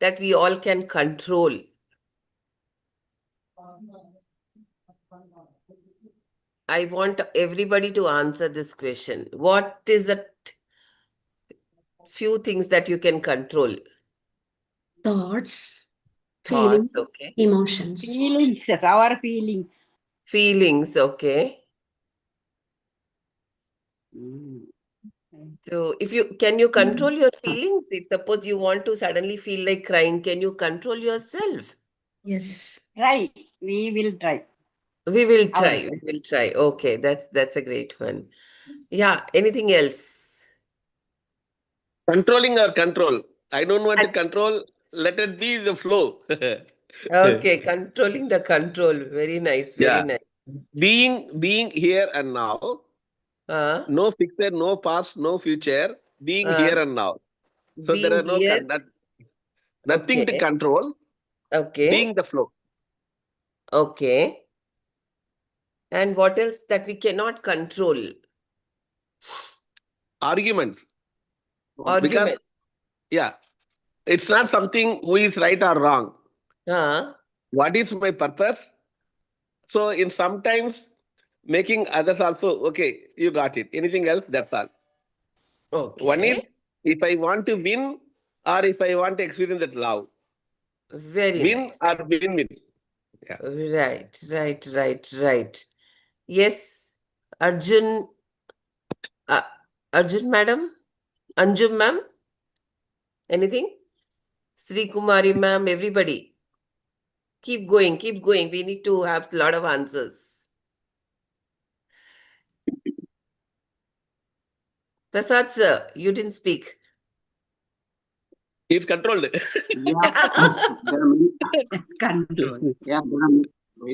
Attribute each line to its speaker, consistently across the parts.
Speaker 1: that we all can control? I want everybody to answer this question. What is the few things that you can control?
Speaker 2: Thoughts,
Speaker 1: Thoughts,
Speaker 2: feelings,
Speaker 1: okay.
Speaker 2: emotions.
Speaker 3: Feelings, our feelings.
Speaker 1: Feelings, okay. So can you control your feelings? If suppose you want to suddenly feel like crying, can you control yourself?
Speaker 2: Yes.
Speaker 3: Try. We will try.
Speaker 1: We will
Speaker 3: Our
Speaker 1: try. We will try. Okay, that's a great one. Yeah, anything else?
Speaker 4: Controlling or control. I don't want to
Speaker 1: And-
Speaker 4: control. Let it be the flow.
Speaker 1: Okay, controlling the control. Very nice, very
Speaker 4: Yeah.
Speaker 1: nice.
Speaker 4: Being here and now.
Speaker 1: Uh,
Speaker 4: No future, no past, no future. Being
Speaker 1: uh,
Speaker 4: here and now. So there
Speaker 1: being
Speaker 4: are
Speaker 1: here.
Speaker 4: nothing to
Speaker 1: Okay,
Speaker 4: control.
Speaker 1: okay,
Speaker 4: Being the flow.
Speaker 1: okay. And what else that we cannot control?
Speaker 4: Arguments. Because,
Speaker 1: Argument.
Speaker 4: yeah, it's not something who is right or wrong.
Speaker 1: Uh,
Speaker 4: What is my purpose? So in sometimes making others also, okay, you got it. Anything else, that's all. One is
Speaker 1: okay.
Speaker 4: if I want to win or if I want to experience that love.
Speaker 1: Very
Speaker 4: Win
Speaker 1: nice.
Speaker 4: or win-win. Yeah.
Speaker 1: Right. Yes, Arjun, uh, Arjun madam, Anjum ma'am, anything? Sri Kumari ma'am, everybody. Keep going, keep going. We need to have a lot of answers. Prasad sir, you didn't speak.
Speaker 4: He's controlled.
Speaker 5: Yeah, there are many
Speaker 3: control.
Speaker 5: Yeah, there are many,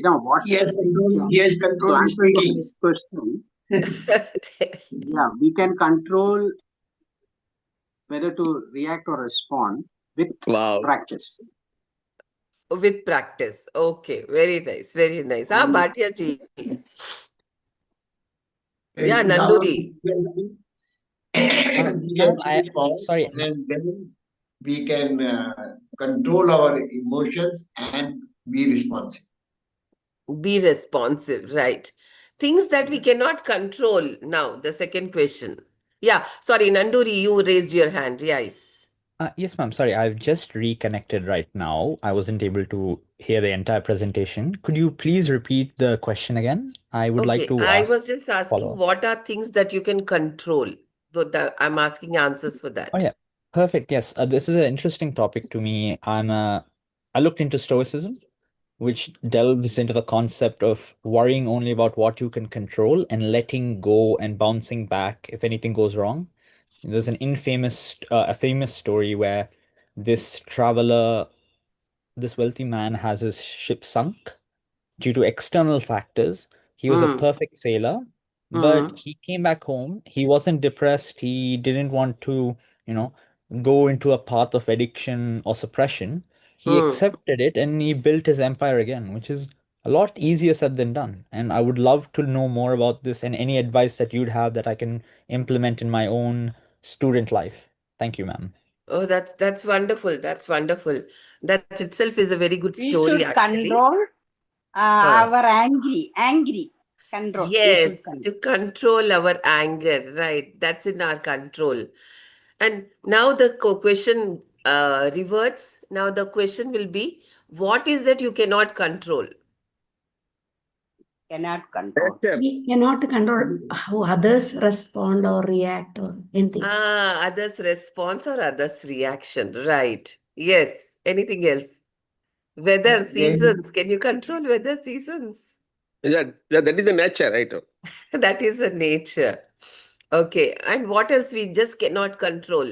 Speaker 5: what?
Speaker 6: He has control
Speaker 5: To
Speaker 6: in
Speaker 5: answer
Speaker 6: speaking.
Speaker 5: this question, yeah, we can control whether to react or respond with
Speaker 4: Wow.
Speaker 5: practice.
Speaker 1: With practice. Okay, very nice, very nice. Ah,
Speaker 5: And
Speaker 1: Bhatia ji. Yeah, Nanduri.
Speaker 6: We can take pause
Speaker 7: sorry.
Speaker 6: and then we can control our emotions and be responsive.
Speaker 1: Be responsive, right? Things that we cannot control. Now, the second question. Yeah, sorry, Nanduri, you raised your hand. Yes.
Speaker 7: Yes, ma'am. Sorry, I've just reconnected right now. I wasn't able to hear the entire presentation. Could you please repeat the question again? I would like
Speaker 1: Okay,
Speaker 7: to
Speaker 1: I
Speaker 7: ask
Speaker 1: was just asking
Speaker 7: follow-up.
Speaker 1: what are things that you can control? I'm asking answers for
Speaker 7: Oh
Speaker 1: that.
Speaker 7: yeah, perfect. Yes, this is an interesting topic to me. I looked into Stoicism, which delves into the concept of worrying only about what you can control and letting go and bouncing back if anything goes wrong. There's a famous story where this traveler, this wealthy man has his ship sunk due to external factors. He was a
Speaker 1: Hmm.
Speaker 7: perfect sailor, but
Speaker 1: Hmm.
Speaker 7: he came back home. He wasn't depressed. He didn't want to, you know, go into a path of addiction or suppression. He
Speaker 1: Hmm.
Speaker 7: accepted it and he built his empire again, which is a lot easier said than done. And I would love to know more about this and any advice that you'd have that I can implement in my own student life. Thank you, ma'am.
Speaker 1: Oh, that's wonderful. That's wonderful. That itself is a very good
Speaker 3: We
Speaker 1: story,
Speaker 3: should
Speaker 1: actually.
Speaker 3: control
Speaker 1: Huh.
Speaker 3: our angry. Control. We should
Speaker 1: Yes,
Speaker 3: control.
Speaker 1: to control our anger, right? That's in our control. And now the question reverts. Now the question will be, what is that you cannot control?
Speaker 3: Cannot control.
Speaker 4: Nature.
Speaker 2: We cannot control how others respond or react or anything.
Speaker 1: Others' response or others' reaction, right? Yes. Anything else? Weather, seasons. Can you control weather, seasons?
Speaker 4: Yeah, that is the nature, right?
Speaker 1: That is a nature. Okay. And what else we just cannot control?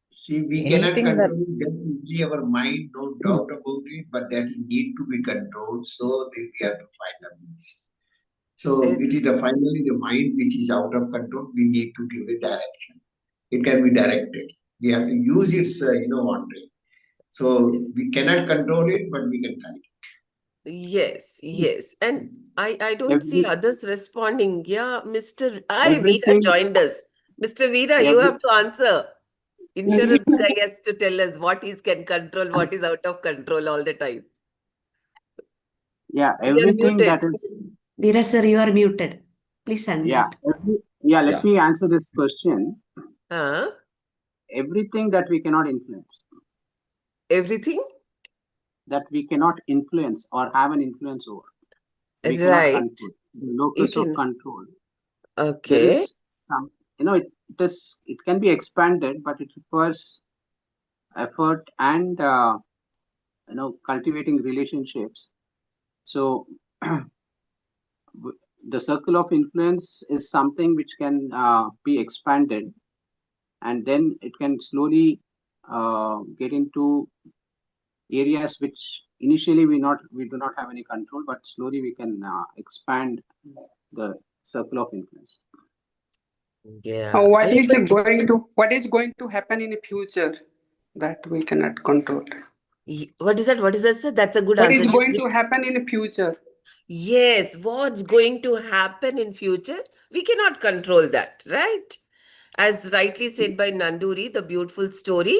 Speaker 6: See, we cannot
Speaker 7: Anything that
Speaker 6: control that easily our mind, no doubt about it, but that need to be controlled so that we have to find a means. So it is finally the mind which is out of control. We need to give it direction. It can be directed. We have to use its, wandering. So we cannot control it, but we can guide it.
Speaker 1: Yes. And I don't see
Speaker 5: every,
Speaker 1: others responding. Yeah, Mr. Veera
Speaker 5: everything,
Speaker 1: joined us. Mr. Veera, you
Speaker 5: every,
Speaker 1: have to answer. Insurance guy has to tell us what he can control, what is out of control all the time.
Speaker 5: Yeah,
Speaker 1: You're
Speaker 5: everything
Speaker 1: muted.
Speaker 5: that is.
Speaker 2: Veera sir, you are muted. Please unmute.
Speaker 5: Let me answer this question.
Speaker 1: Huh?
Speaker 5: Everything that we cannot influence.
Speaker 1: Everything?
Speaker 5: That we cannot influence or have an influence over. We cannot
Speaker 1: Right.
Speaker 5: control. The locus of control. There
Speaker 1: Okay.
Speaker 5: is some, it can be expanded, but it requires effort and cultivating relationships. So the circle of influence is something which can be expanded, and then it can slowly get into areas which initially we do not have any control, but slowly we can expand the circle of influence.
Speaker 1: Yeah.
Speaker 8: What is going to happen in the future that we cannot control?
Speaker 1: What is that? What is that, sir? That's a good
Speaker 8: What
Speaker 1: answer.
Speaker 8: is
Speaker 1: Just
Speaker 8: going to happen in the future?
Speaker 1: Yes, what's going to happen in future? We cannot control that, right? As rightly said by Nanduri, the beautiful story,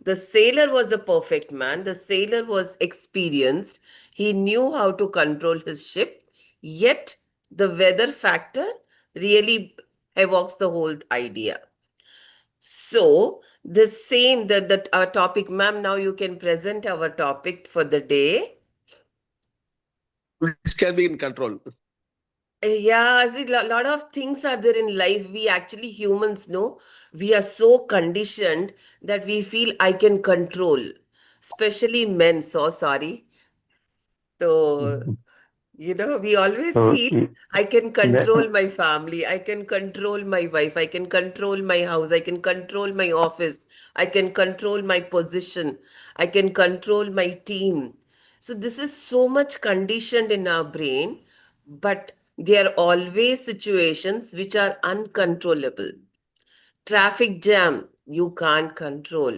Speaker 1: the sailor was a perfect man. The sailor was experienced. He knew how to control his ship. Yet the weather factor really evokes the whole idea. So our topic, ma'am, now you can present our topic for the day.
Speaker 4: Which can be in control.
Speaker 1: Yeah, see, a lot of things are there in life. We actually humans know we are so conditioned that we feel I can control, especially men. So sorry. So, we always feel I can control my family, I can control my wife, I can control my house, I can control my office, I can control my position, I can control my team. So, this is so much conditioned in our brain, but there are always situations which are uncontrollable. Traffic jam, you can't control.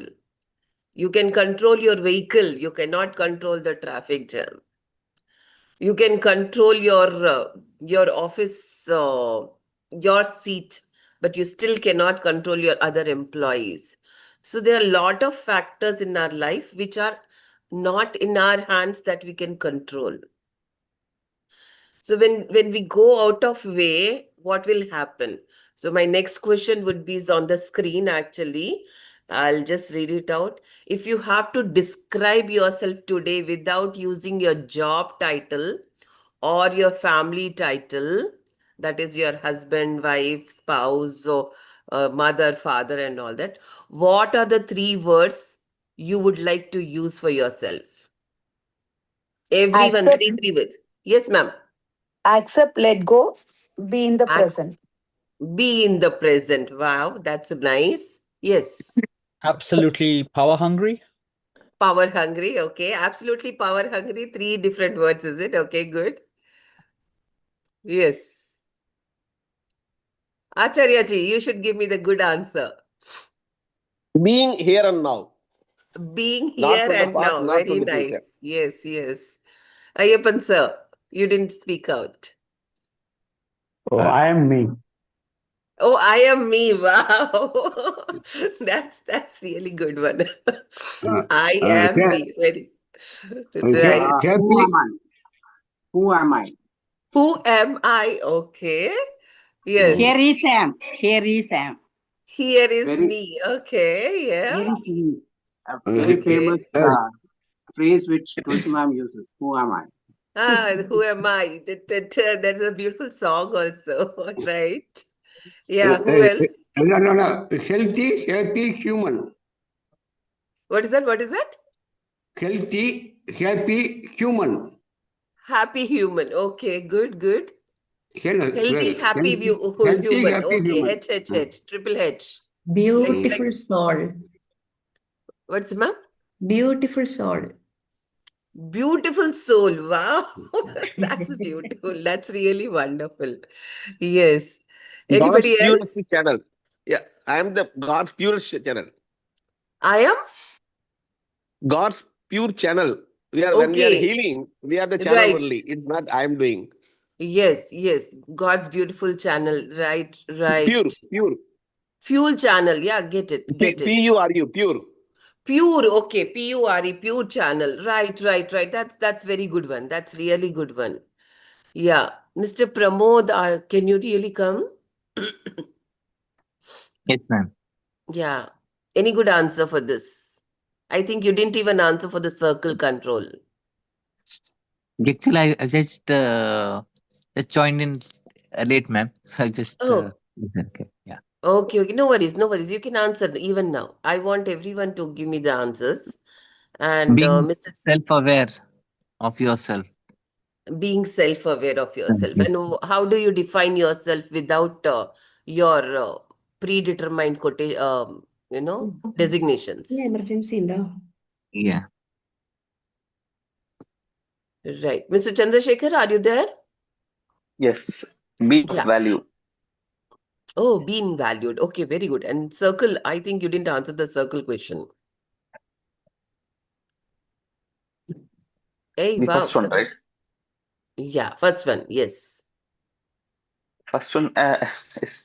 Speaker 1: You can control your vehicle, you cannot control the traffic jam. You can control your office, your seat, but you still cannot control your other employees. So there are a lot of factors in our life which are not in our hands that we can control. So when we go out of way, what will happen? So my next question would be is on the screen actually. I'll just read it out. If you have to describe yourself today without using your job title or your family title, that is your husband, wife, spouse, or mother, father, and all that, what are the 3 words you would like to use for yourself? Everyone,
Speaker 9: Accept,
Speaker 1: three words. Yes, ma'am.
Speaker 9: accept, let go, be in the
Speaker 1: Ac-
Speaker 9: present.
Speaker 1: Be in the present. Wow, that's nice. Yes.
Speaker 7: Absolutely power hungry.
Speaker 1: Power hungry. Okay. Absolutely power hungry. 3 different words, is it? Okay, good. Yes. Acharya ji, you should give me the good answer.
Speaker 4: Being here and now.
Speaker 1: Being
Speaker 4: Not
Speaker 1: here
Speaker 4: from the
Speaker 1: and
Speaker 4: past,
Speaker 1: now.
Speaker 4: not
Speaker 1: Very
Speaker 4: from the future.
Speaker 1: nice. Yes, yes. Ayappan sir, you didn't speak out.
Speaker 10: Oh, I am me.
Speaker 1: Oh, I am me. Wow. That's really good one. I am me. Very right.
Speaker 5: Who am I? Who am I?
Speaker 1: Who am I? Okay. Yes.
Speaker 3: Here is Sam. Here is Sam.
Speaker 1: Here is
Speaker 5: Very-
Speaker 1: me. Okay. Yeah.
Speaker 3: Here is me.
Speaker 5: A very
Speaker 1: Okay.
Speaker 5: famous phrase which Tulsi ma'am uses. Who am I?
Speaker 1: Who am I? That's a beautiful song also. Right. Yeah. Who else?
Speaker 10: No. Healthy, happy human.
Speaker 1: What is that? What is that?
Speaker 10: Healthy, happy human.
Speaker 1: Happy human. Okay. Good, good. Healthy,
Speaker 10: Healthy,
Speaker 1: happy
Speaker 10: healthy,
Speaker 1: human.
Speaker 10: happy
Speaker 1: Okay.
Speaker 10: human.
Speaker 1: H, triple H.
Speaker 2: Beautiful soul.
Speaker 1: What's ma'am?
Speaker 2: Beautiful soul.
Speaker 1: Beautiful soul. Wow. That's beautiful. That's really wonderful. Yes.
Speaker 4: God's
Speaker 1: Anybody
Speaker 4: purest
Speaker 1: else?
Speaker 4: channel. Yeah, I am the God's purest channel.
Speaker 1: I am?
Speaker 4: God's pure channel. When we are
Speaker 1: Okay.
Speaker 4: healing, we are the channel
Speaker 1: Right.
Speaker 4: only. It's not I am doing.
Speaker 1: Yes, yes. God's beautiful channel. Right,
Speaker 4: Pure,
Speaker 1: right.
Speaker 4: pure.
Speaker 1: Fuel channel. Yeah, get it.
Speaker 4: P-U-R-U, pure.
Speaker 1: Pure. Okay. P-U-R-E, pure channel. Right. That's very good one. That's really good one. Yeah. Mr. Pramod, can you really come?
Speaker 11: Yes, ma'am.
Speaker 1: Yeah. Any good answer for this? I think you didn't even answer for the circle control.
Speaker 11: Actually, I just joined in late, ma'am. So I just
Speaker 1: Oh,
Speaker 11: listen. Okay. Yeah.
Speaker 1: okay. No worries. You can answer even now. I want everyone to give me the answers. And
Speaker 11: Being
Speaker 1: Mr.
Speaker 11: self-aware of yourself.
Speaker 1: Being self-aware of yourself.
Speaker 11: Yes.
Speaker 1: And how do you define yourself without your predetermined designations?
Speaker 2: Emergency undo.
Speaker 11: Yeah.
Speaker 1: Right. Mr. Chandrasekhar, are you there?
Speaker 12: Yes, being of
Speaker 1: Yeah.
Speaker 12: value.
Speaker 1: Oh, being valued. Okay, very good. And circle, I think you didn't answer the circle question. Hey,
Speaker 12: The
Speaker 1: wow.
Speaker 12: first one, right?
Speaker 1: Yeah, first one. Yes.
Speaker 12: First one is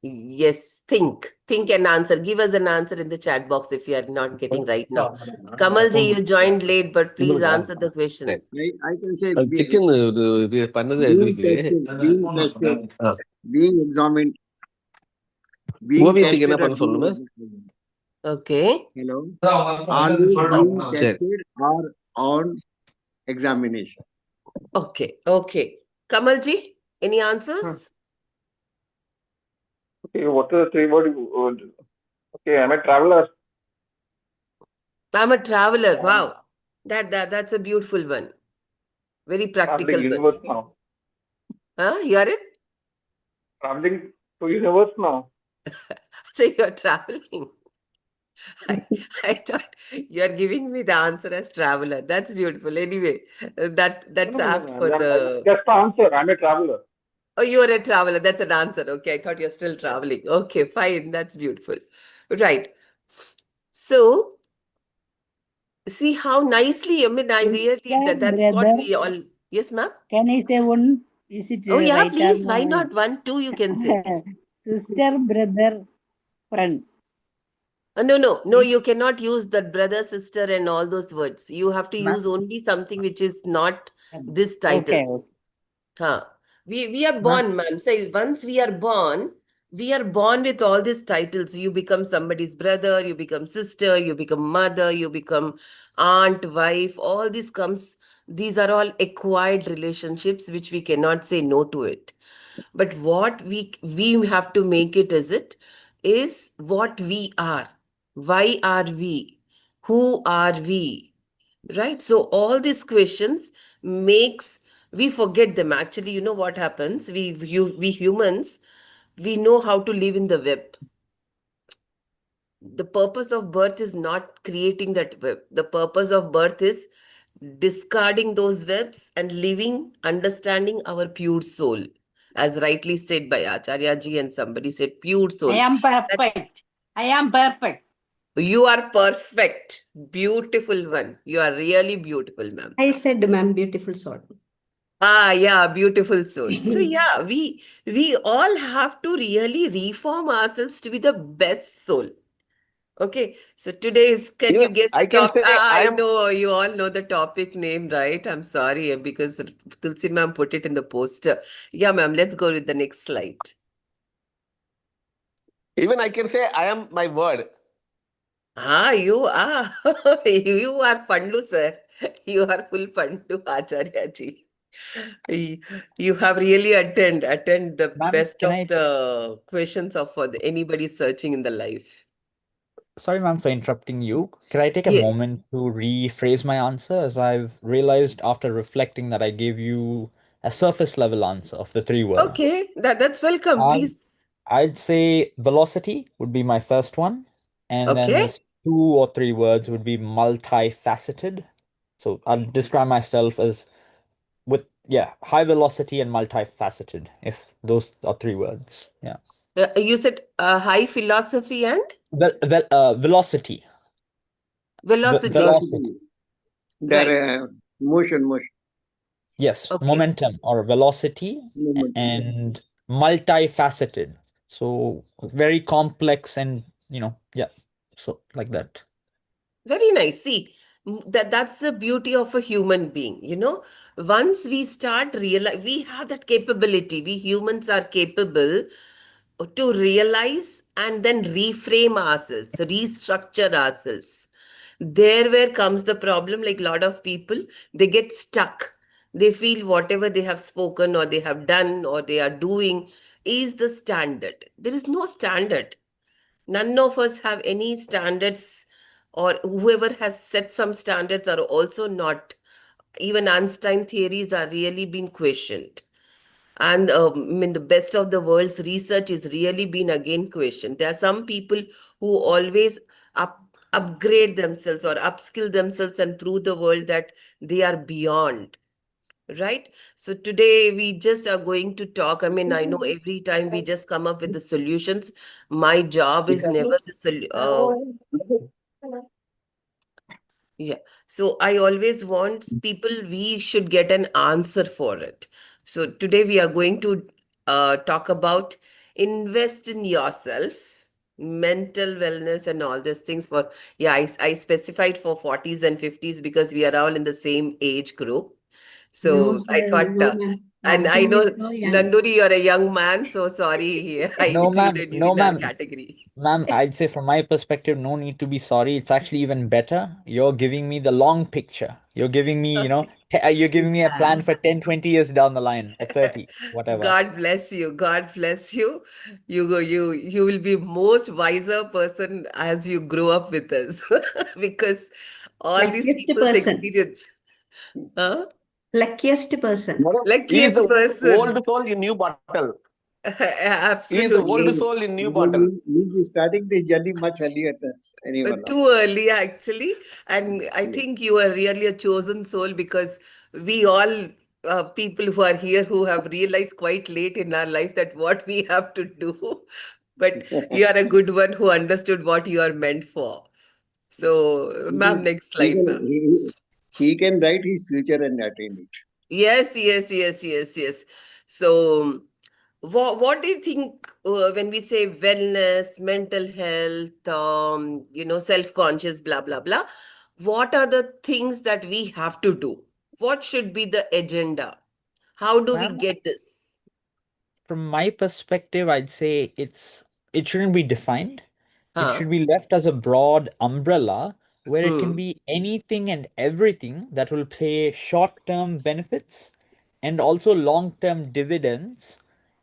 Speaker 1: Yes, think and answer. Give us an answer in the chat box if you are not getting right now. Kamalji, you joined late, but please answer the question.
Speaker 6: I can say
Speaker 4: Chicken
Speaker 6: being tested, being examined, being
Speaker 4: ஓவியத்துக்கு என்ன
Speaker 6: tested or
Speaker 4: பண்ண
Speaker 6: being
Speaker 4: சொல்லணுமா?
Speaker 6: examined.
Speaker 1: Okay.
Speaker 6: Hello. Always being
Speaker 4: சரி.
Speaker 6: tested or on examination.
Speaker 1: Okay. Kamalji, any answers?
Speaker 13: Okay, what are the three words? Okay, I'm a traveler.
Speaker 1: I'm a traveler. Wow. That's a beautiful one. Very practical
Speaker 13: Traveling
Speaker 1: one.
Speaker 13: universe now.
Speaker 1: Huh? You are it?
Speaker 13: Traveling to universe now.
Speaker 1: So you're traveling. I thought you're giving me the answer as traveler. That's beautiful. Anyway, that's
Speaker 13: No.
Speaker 1: apt for the.
Speaker 13: Just the answer. I'm a traveler.
Speaker 1: Oh, you're a traveler. That's an answer. Okay, I thought you're still traveling. Okay, fine. That's beautiful. Right. So, see how nicely, I mean, I really,
Speaker 3: Sister,
Speaker 1: that's what
Speaker 3: brother.
Speaker 1: we all. Yes, ma'am?
Speaker 3: Can I say one? Is it
Speaker 1: Oh, yeah,
Speaker 3: right
Speaker 1: please.
Speaker 3: or
Speaker 1: Why
Speaker 3: no?
Speaker 1: not? 1, 2, you can say.
Speaker 3: Sister, brother, friend.
Speaker 1: No, you cannot use that brother, sister, and all those words. You have to
Speaker 3: Ma'am.
Speaker 1: use only something which is not this
Speaker 3: Okay.
Speaker 1: titles. Huh. We are
Speaker 3: Ma'am.
Speaker 1: born, ma'am. Say once we are born with all these titles. You become somebody's brother, you become sister, you become mother, you become aunt, wife. All this comes, these are all acquired relationships which we cannot say no to it. But what we have to make it is what we are. Why are we? Who are we? Right? So all these questions makes we forget them. Actually, you know what happens? We humans, we know how to live in the web. The purpose of birth is not creating that web. The purpose of birth is discarding those webs and living, understanding our pure soul. As rightly said by Acharya ji, and somebody said pure soul.
Speaker 3: I am
Speaker 1: That
Speaker 3: perfect. I am perfect.
Speaker 1: you are perfect. Beautiful one. You are really beautiful, ma'am.
Speaker 2: I said, ma'am, beautiful soul.
Speaker 1: Yeah, beautiful soul. So yeah, we all have to really reform ourselves to be the best soul. Okay, so today's, can you
Speaker 4: Even
Speaker 1: guess the
Speaker 4: I can
Speaker 1: topic?
Speaker 4: say I
Speaker 1: I
Speaker 4: am.
Speaker 1: know you all know the topic name, right? I'm sorry because Tulsi ma'am put it in the poster. Yeah, ma'am, let's go with the next slide.
Speaker 4: Even I can say I am my word.
Speaker 1: You are you are Pandu, sir. You are full Pandu, Acharya ji. You have really attend the
Speaker 7: Ma'am,
Speaker 1: best
Speaker 7: can
Speaker 1: of
Speaker 7: I
Speaker 1: the questions of for anybody searching in the life.
Speaker 7: Sorry, ma'am, for interrupting you. Could I take a
Speaker 1: Yeah.
Speaker 7: moment to rephrase my answer, as I've realized after reflecting that I gave you a surface level answer of the 3 words.
Speaker 1: Okay, that's welcome. Please.
Speaker 7: I'd say velocity would be my first one, and then
Speaker 1: Okay.
Speaker 7: this 2 or 3 words would be multifaceted. So I'll describe myself as with high velocity and multifaceted, if those are 3 words. Yeah.
Speaker 1: You said high philosophy and
Speaker 7: Velocity.
Speaker 1: velocity.
Speaker 7: Velocity.
Speaker 6: There, motion.
Speaker 7: Yes,
Speaker 1: Okay.
Speaker 7: momentum or velocity
Speaker 6: Momentum.
Speaker 7: and multifaceted. So very complex and, yeah. So like that.
Speaker 1: Very nice. See, that's the beauty of a human being. Once we start realize we have that capability, we humans are capable to realize and then reframe ourselves, restructure ourselves. There where comes the problem, like a lot of people, they get stuck. They feel whatever they have spoken or they have done or they are doing is the standard. There is no standard. None of us have any standards, or whoever has set some standards are also not. Even Einstein theories are really being questioned. And the best of the world's research is really being again questioned. There are some people who always upgrade themselves or upskill themselves and prove the world that they are beyond. Right? So today we just are going to talk. I know every time we just come up with the solutions. My job is never yeah. So I always want people, we should get an answer for it. So today we are going to talk about invest in yourself, mental wellness and all these things for, yeah, I specified for 40s and 50s because we are all in the same age group.
Speaker 2: No,
Speaker 1: So I
Speaker 2: sir.
Speaker 1: thought,
Speaker 2: No, ma'am.
Speaker 1: and I
Speaker 2: Arjun
Speaker 1: know,
Speaker 2: is so young.
Speaker 1: Nanduri, you're a young man, so sorry, I
Speaker 7: No, ma'am.
Speaker 1: included you
Speaker 7: No,
Speaker 1: in our
Speaker 7: ma'am.
Speaker 1: category.
Speaker 7: Ma'am, I'd say from my perspective, no need to be sorry. It's actually even better. You're giving me the long picture. You're giving me, you're giving me a plan for 10, 20 years down the line or 30, whatever.
Speaker 1: God bless you. God bless you. You will be most wiser person as you grow up with us because all these
Speaker 2: Luckiest
Speaker 1: people's
Speaker 2: person.
Speaker 1: experience. Huh?
Speaker 2: Luckiest person.
Speaker 4: Madam, he is
Speaker 1: Luckiest
Speaker 4: the
Speaker 1: person.
Speaker 4: old soul in new bottle. He is the old
Speaker 1: Absolutely.
Speaker 4: soul in new bottle.
Speaker 6: We'll be starting the journey much earlier than anyone
Speaker 1: Too
Speaker 6: else.
Speaker 1: early, actually. And I
Speaker 6: Yes.
Speaker 1: think you are really a chosen soul because we all, people who are here who have realized quite late in our life that what we have to do. But you are a good one who understood what you are meant for. So, ma'am, next
Speaker 6: He
Speaker 1: slide,
Speaker 6: can,
Speaker 1: ma'am.
Speaker 6: he can write his future and attain it.
Speaker 1: Yes, yes, yes, yes, yes. So, what do you think when we say wellness, mental health, self-conscious, blah, blah, blah? What are the things that we have to do? What should be the agenda? How do we
Speaker 7: Ma'am,
Speaker 1: get this?
Speaker 7: from my perspective, I'd say it shouldn't be defined. It
Speaker 1: Huh?
Speaker 7: should be left as a broad umbrella where it can
Speaker 1: Hmm.
Speaker 7: be anything and everything that will pay short-term benefits and also long-term dividends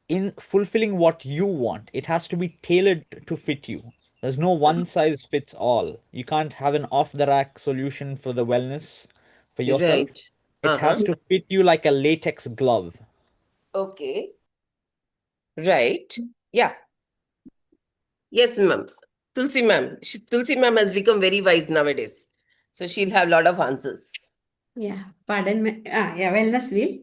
Speaker 7: in fulfilling what you want. It has to be tailored to fit you. There's no one size fits all. You can't have an off-the-rack solution for the wellness for yourself.
Speaker 1: Right.
Speaker 7: It has
Speaker 1: Uh-huh.
Speaker 7: to fit you like a latex glove.
Speaker 1: Okay. Right. Yeah. Yes, ma'am. Tulsi ma'am. Tulsi ma'am has become very wise nowadays. So she'll have a lot of answers.
Speaker 2: Yeah. Pardon me. Yeah, wellness will.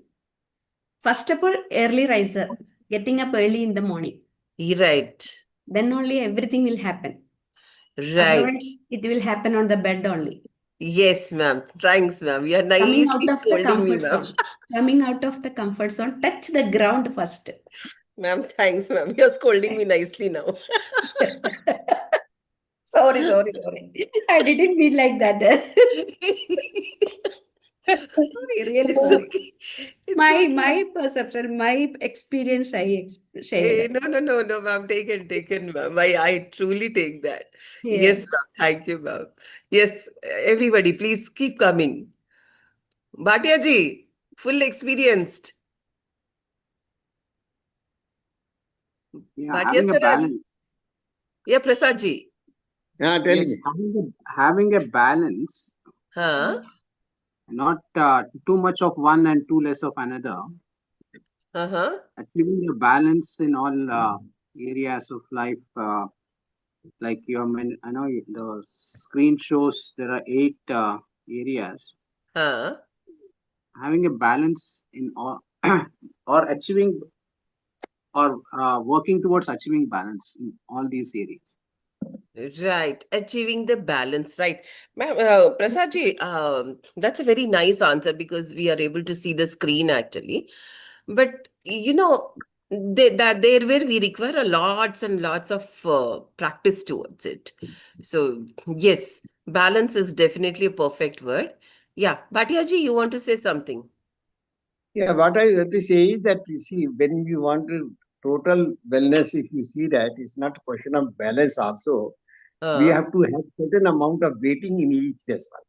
Speaker 2: First of all, early riser. Getting up early in the morning.
Speaker 1: Right.
Speaker 2: Then only everything will happen.
Speaker 1: Right.
Speaker 2: Otherwise, it will happen on the bed only.
Speaker 1: Yes, ma'am. Thanks, ma'am. You are
Speaker 2: Coming out
Speaker 1: nicely
Speaker 2: of the
Speaker 1: scolding me,
Speaker 2: comfort
Speaker 1: ma'am.
Speaker 2: zone. Coming out of the comfort zone. Touch the ground first.
Speaker 1: Ma'am, thanks, ma'am. You're scolding me nicely now.
Speaker 2: Sorry. I didn't mean like that. Sorry, really
Speaker 1: It's
Speaker 2: sorry.
Speaker 1: okay. It's
Speaker 2: My
Speaker 1: okay.
Speaker 2: perception, my experience I shared.
Speaker 1: No, ma'am. Taken, ma'am. I truly take that.
Speaker 2: Yeah.
Speaker 1: Yes, ma'am. Thank you, ma'am. Yes, everybody, please keep coming. Bhatia ji, full experienced.
Speaker 5: Yeah,
Speaker 1: Bhatia
Speaker 5: having a
Speaker 1: sir,
Speaker 5: balance.
Speaker 1: yeah, Prasad ji.
Speaker 6: Tell
Speaker 5: Yes,
Speaker 6: me.
Speaker 5: having a balance,
Speaker 1: Huh?
Speaker 5: not too much of one and too less of another.
Speaker 1: Uh-huh.
Speaker 5: Achieving a balance in all areas of life. Like I know the screen shows there are 8 areas.
Speaker 1: Huh?
Speaker 5: Having a balance in all, or achieving or working towards achieving balance in all these areas.
Speaker 1: Right, achieving the balance, right. Ma'am, Prasad ji, that's a very nice answer because we are able to see the screen actually. But, there where we require a lots and lots of practice towards it. So yes, balance is definitely a perfect word. Yeah, Bhattiaji, you want to say something?
Speaker 6: Yeah, what I want to say is that you see, when you want to total wellness, if you see that, it's not a question of balance also. We have to have certain amount of waiting in each this one.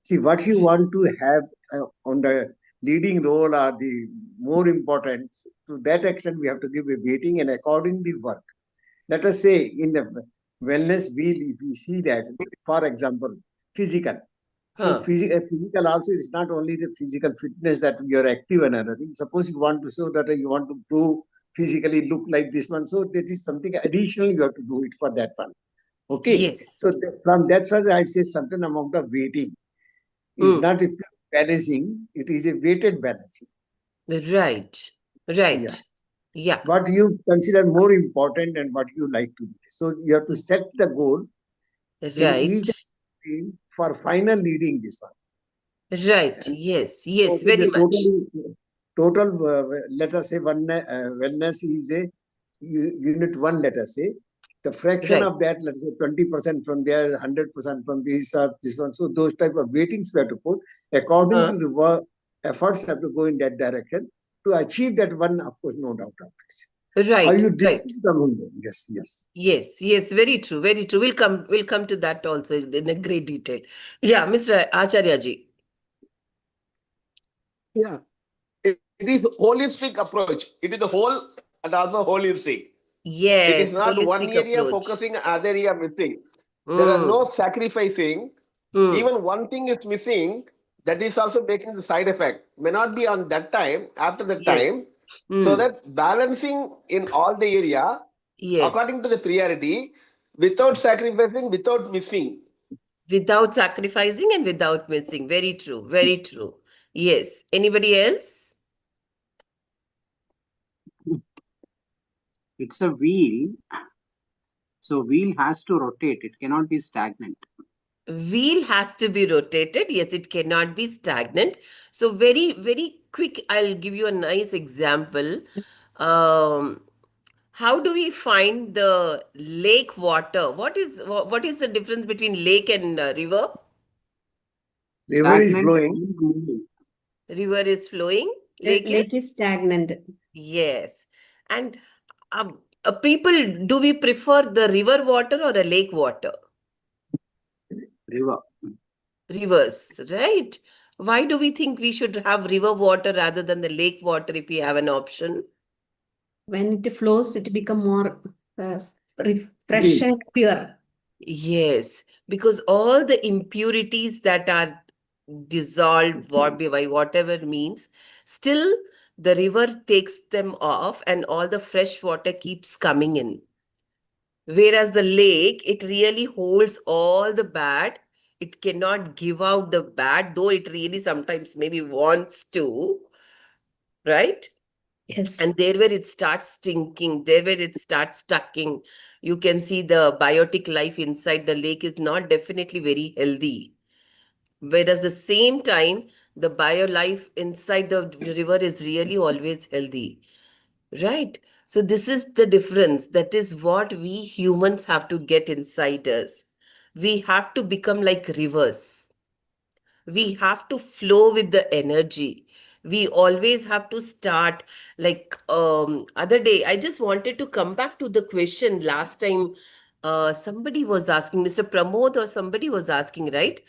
Speaker 6: See, what you want to have on the leading role or the more important, to that extent, we have to give a weighting and accordingly work. Let us say in the wellness wheel, if we see that, for example, physical. So physical also is not only the physical fitness that you are active and other things. Suppose you want to show that you want to prove physically look like this one. So that is something additional you have to do it for that one. Okay.
Speaker 1: Yes.
Speaker 6: So from that side, I say certain amount of weighting is not a pure balancing. It is a weighted balancing.
Speaker 1: Right. Right. Yeah.
Speaker 6: What you consider more important and what you like to do. So you have to set the goal in each
Speaker 1: Right.
Speaker 6: for final leading this one.
Speaker 1: Right. Yes. Yes.
Speaker 6: So
Speaker 1: Very
Speaker 6: the
Speaker 1: much.
Speaker 6: total, let us say wellness is a unit one, let us say. The fraction
Speaker 1: Right.
Speaker 6: of that, let's say 20% from there, 100% from this or this one. So those type of weightings we have to put according to the work, efforts have to go in that direction to achieve that one, of course, no doubt of it. How
Speaker 1: Right.
Speaker 6: you
Speaker 1: Right.
Speaker 6: distribute among them? Yes, yes.
Speaker 1: Yes. Yes. Very true. Very true. We'll come to that also in a great detail. Yeah, Mr. Acharya ji.
Speaker 4: Yeah. It is holistic approach. It is the whole and also holistic. It is
Speaker 1: Yes.
Speaker 4: not one
Speaker 1: Holistic
Speaker 4: area
Speaker 1: approach.
Speaker 4: focusing, other area missing. There are no
Speaker 1: Mm.
Speaker 4: sacrificing.
Speaker 1: Mm.
Speaker 4: Even one thing is missing, that is also making the side effect. May not be on that time, after the
Speaker 1: Yes.
Speaker 4: time. So that balancing in all the area,
Speaker 1: Yes.
Speaker 4: according to the priority, without sacrificing, without missing.
Speaker 1: Without sacrificing and without missing. Very true. Very true. Yes. Anybody else?
Speaker 5: It's a wheel. So wheel has to rotate. It cannot be stagnant.
Speaker 1: Wheel has to be rotated. Yes, it cannot be stagnant. So very quick, I'll give you a nice example. Um, how do we find the lake water? What is the difference between lake and river?
Speaker 6: River is
Speaker 5: Stagnant
Speaker 6: flowing.
Speaker 5: and moving.
Speaker 1: River is flowing. Lake is?
Speaker 2: Lake is stagnant.
Speaker 1: Yes. And people, do we prefer the river water or a lake water?
Speaker 5: River.
Speaker 1: Rivers, right? Why do we think we should have river water rather than the lake water if we have an option?
Speaker 2: When it flows, it become more fresh and pure.
Speaker 1: Yes, because all the impurities that are dissolved by whatever means, still the river takes them off and all the fresh water keeps coming in. Whereas the lake, it really holds all the bad. It cannot give out the bad, though it really sometimes maybe wants to, right?
Speaker 2: Yes.
Speaker 1: And there where it starts stinking, there where it starts stucking, you can see the biotic life inside the lake is not definitely very healthy. Whereas the same time, the bio life inside the river is really always healthy. Right. So this is the difference. That is what we humans have to get inside us. We have to become like rivers. We have to flow with the energy. We always have to start like other day. I just wanted to come back to the question last time. Somebody was asking, Mr. Pramod or somebody was asking, right?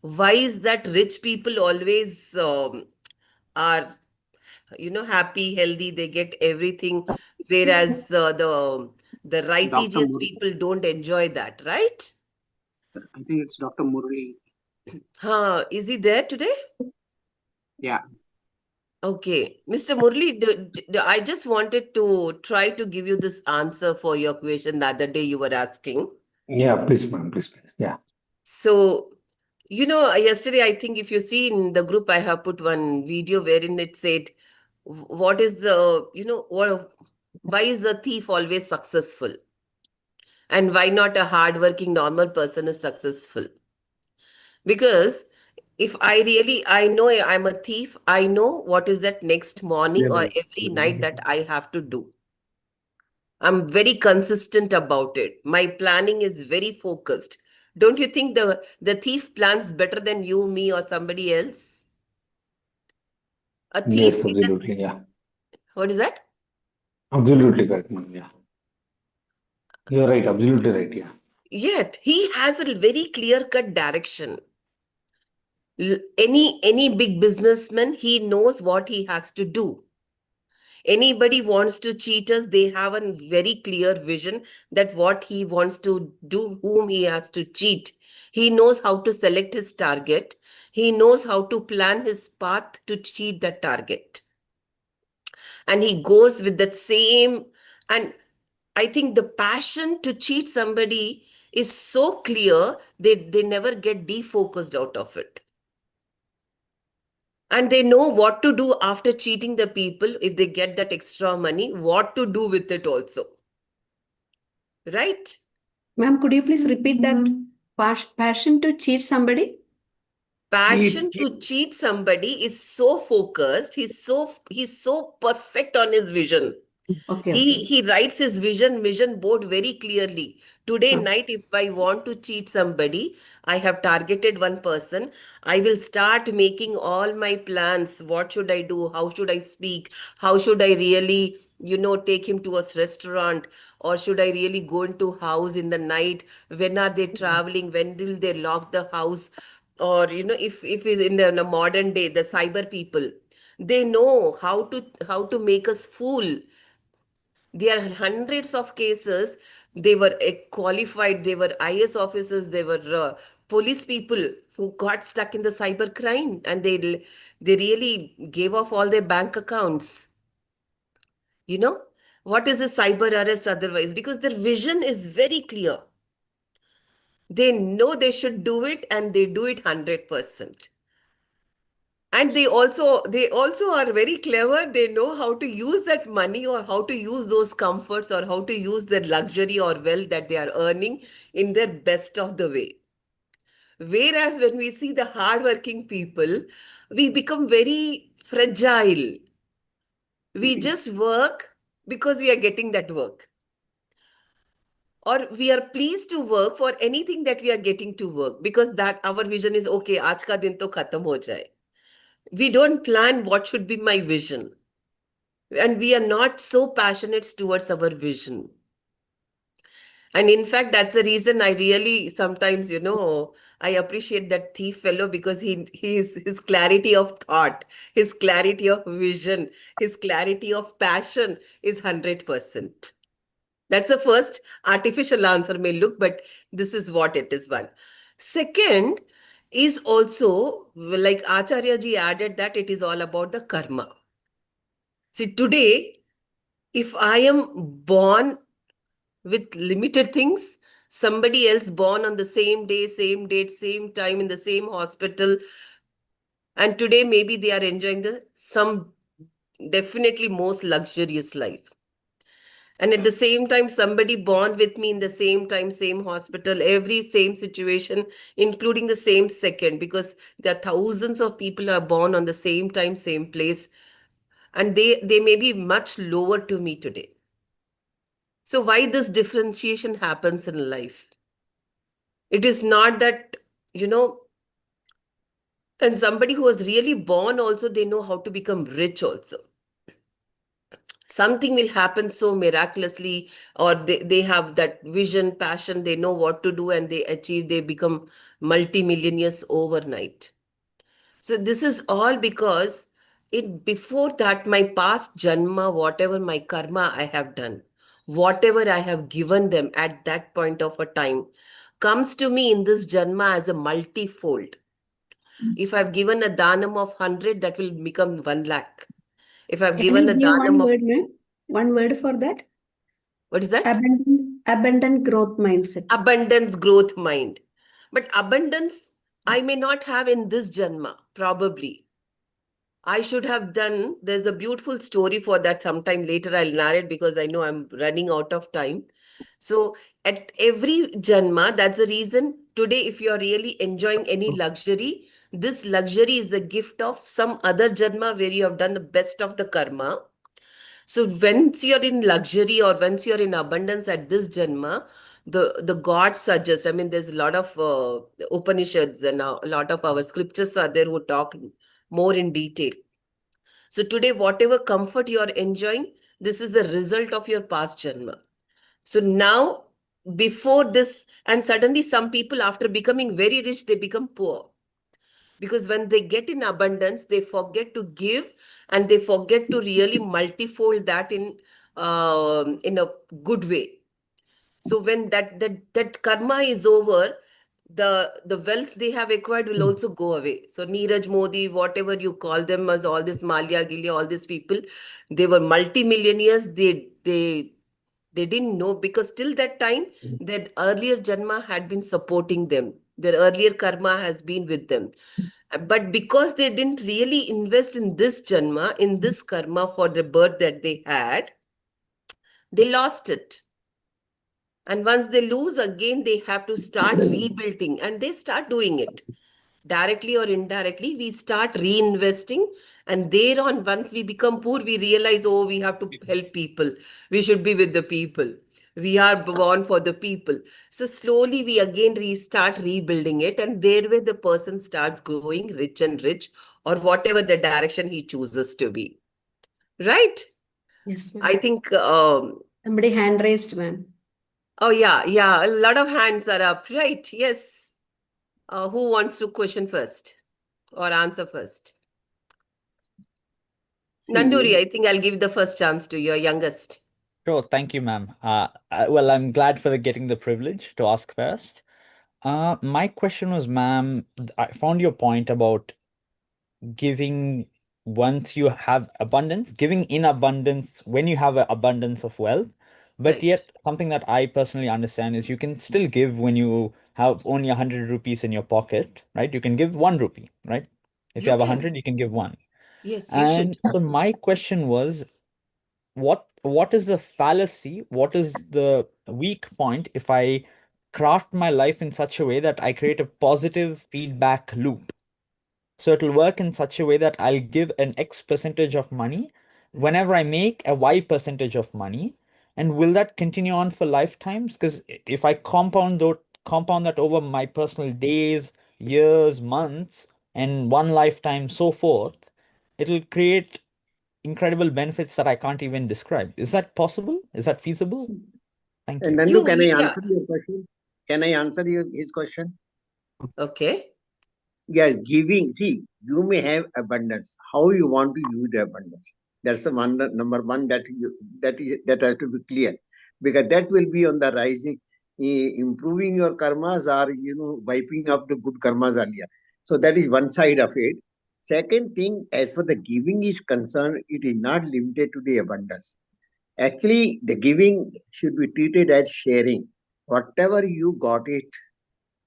Speaker 1: Why is that rich people always are happy, healthy, they get everything, whereas the
Speaker 5: Dr.
Speaker 1: righteous
Speaker 5: Murli.
Speaker 1: people don't enjoy that, right?
Speaker 5: I think it's Dr. Murli.
Speaker 1: Is he there today?
Speaker 5: Yeah.
Speaker 1: Okay, Mr. Murli, I just wanted to try to give you this answer for your question the other day you were asking.
Speaker 10: Yeah, please, ma'am, please. Yeah.
Speaker 1: So, yesterday, I think if you see in the group, I have put one video wherein it said, what is why is a thief always successful? And why not a hardworking normal person is successful? Because if I know I'm a thief, I know what is that next morning or every night that I have to do. I'm very consistent about it. My planning is very focused. Don't you think the thief plans better than you, me, or somebody else? A thief,
Speaker 10: Yes, absolutely. Yeah.
Speaker 1: what is that?
Speaker 10: Absolutely correct, ma'am. Yeah. You're right. Absolutely right. Yeah.
Speaker 1: Yet he has a very clear-cut direction. Any big businessman, he knows what he has to do. Anybody wants to cheat us, they have a very clear vision that what he wants to do, whom he has to cheat. He knows how to select his target. He knows how to plan his path to cheat that target. And he goes with that same, and I think the passion to cheat somebody is so clear, they never get defocused out of it. And they know what to do after cheating the people if they get that extra money, what to do with it also. Right?
Speaker 2: Ma'am, could you please repeat that passion to cheat somebody?
Speaker 1: Passion to cheat somebody is so focused, he's so perfect on his vision.
Speaker 2: Okay,
Speaker 1: He writes his vision board very clearly. Today night, if I want to cheat somebody, I have targeted one person. I will start making all my plans. What should I do? How should I speak? How should I really, take him to a restaurant? Or should I really go into house in the night? When are they traveling? When will they lock the house? Or, if it's in the modern day, the cyber people, they know how to make us fool. There are hundreds of cases. They were qualified, they were IS officers, they were police people who got stuck in the cyber crime, and they really gave off all their bank accounts. You know, what is a cyber arrest otherwise? Because their vision is very clear. They know they should do it, and they do it 100%. And they also are very clever. They know how to use that money, or how to use those comforts, or how to use the luxury or wealth that they are earning in their best of the way. Whereas when we see the hardworking people, we become very fragile. We just work because we are getting that work, or we are pleased to work for anything that we are getting to work, because that our vision is okay, aaj ka din to khatam ho jaye. We don't plan what should be my vision. And we are not so passionate towards our vision. And in fact, that's the reason I really sometimes, I appreciate that thief fellow, because his clarity of thought, his clarity of vision, his clarity of passion is 100%. That's the first artificial answer may look, but this is what it is. One. Second is also, like Acharya ji added, that it is all about the karma. See, today, if I am born with limited things, somebody else born on the same day, same date, same time, in the same hospital, and today maybe they are enjoying some definitely most luxurious life. And at the same time, somebody born with me in the same time, same hospital, every same situation, including the same second, because there are thousands of people are born on the same time, same place, and they may be much lower to me today. So why this differentiation happens in life? It is not that, and somebody who was really born also, they know how to become rich also. Something will happen so miraculously, or they have that vision, passion, they know what to do, and they become multimillionaires overnight. So this is all because before that, my past janma, whatever my karma I have done, whatever I have given them at that point of a time, comes to me in this janma as a multifold. If I've given a danam of 100, that will become 1 lakh. If I've
Speaker 2: Can
Speaker 1: given
Speaker 2: you
Speaker 1: a
Speaker 2: give one
Speaker 1: danam of,
Speaker 2: word, ma'am? One word for that?
Speaker 1: what is that?
Speaker 2: Abundant growth mindset.
Speaker 1: Abundance growth mind. But abundance, I may not have in this janma, probably. I should have done, there's a beautiful story for that sometime later. I'll narrate because I know I'm running out of time. So at every janma, that's the reason today, if you're really enjoying any luxury, this luxury is the gift of some other janma where you have done the best of the karma. So once you're in luxury or once you're in abundance at this Janma, the gods suggest, I mean, there's a lot of Upanishads and a lot of our scriptures are there who talk more in detail. So today, whatever comfort you are enjoying, this is the result of your past Janma. So now, before this, and suddenly some people, after becoming very rich, they become poor. Because when they get in abundance, they forget to give and they forget to really multifold that in a good way. So when that karma is over, the wealth they have acquired will also go away. So Neeraj Modi, whatever you call them, as all this Malia Gilia, all these people, they were multimillionaires. They didn't know, because till that time that earlier Janma had been supporting them. Their earlier karma has been with them. But because they didn't really invest in this Janma, in this karma for the birth that they had, they lost it. And once they lose again, they have to start rebuilding, and they start doing it directly or indirectly. We start reinvesting, and thereon, once we become poor, we realize, oh, we have to help people. We should be with the people. We are born for the people. So slowly we again restart rebuilding it, and therewith the person starts growing rich and rich, or whatever the direction he chooses to be. Right?
Speaker 2: Yes, ma'am.
Speaker 1: I think
Speaker 2: Somebody hand raised, ma'am.
Speaker 1: oh, yeah. A lot of hands are up. Right. Yes. Who wants to question first or answer first? Nanduri, I think I'll give the first chance to your youngest.
Speaker 7: Sure, thank you, ma'am. Well, I'm glad for getting the privilege to ask first. My question was, ma'am, I found your point about giving once you have abundance, giving in abundance when you have an abundance of wealth. But
Speaker 1: Right.
Speaker 7: yet, something that I personally understand is you can still give when you have only 100 rupees in your pocket, right? You can give 1 rupee, right? If you
Speaker 1: You
Speaker 7: have
Speaker 1: can.
Speaker 7: 100, you can give one.
Speaker 1: Yes, you should.
Speaker 7: And so my question was, what is the fallacy? What is the weak point if I craft my life in such a way that I create a positive feedback loop? So it'll work in such a way that I'll give an X percentage of money whenever I make a Y percentage of money. And will that continue on for lifetimes? Because if I compound that over my personal days, years, months, and one lifetime, so forth, it'll create incredible benefits that I can't even describe. Is that possible? Is that feasible? Thank
Speaker 14: And
Speaker 7: you.
Speaker 14: Nandu, can I
Speaker 1: Yeah.
Speaker 14: answer your question? Can I answer his question?
Speaker 1: Okay.
Speaker 14: Yes, giving. See, you may have abundance. How you want to use the abundance? That's the one number one that has to be clear, because that will be on the rising, improving your karmas, or wiping up the good karmas earlier. So that is one side of it. Second thing, as for the giving is concerned, it is not limited to the abundance. Actually, the giving should be treated as sharing. Whatever you got it,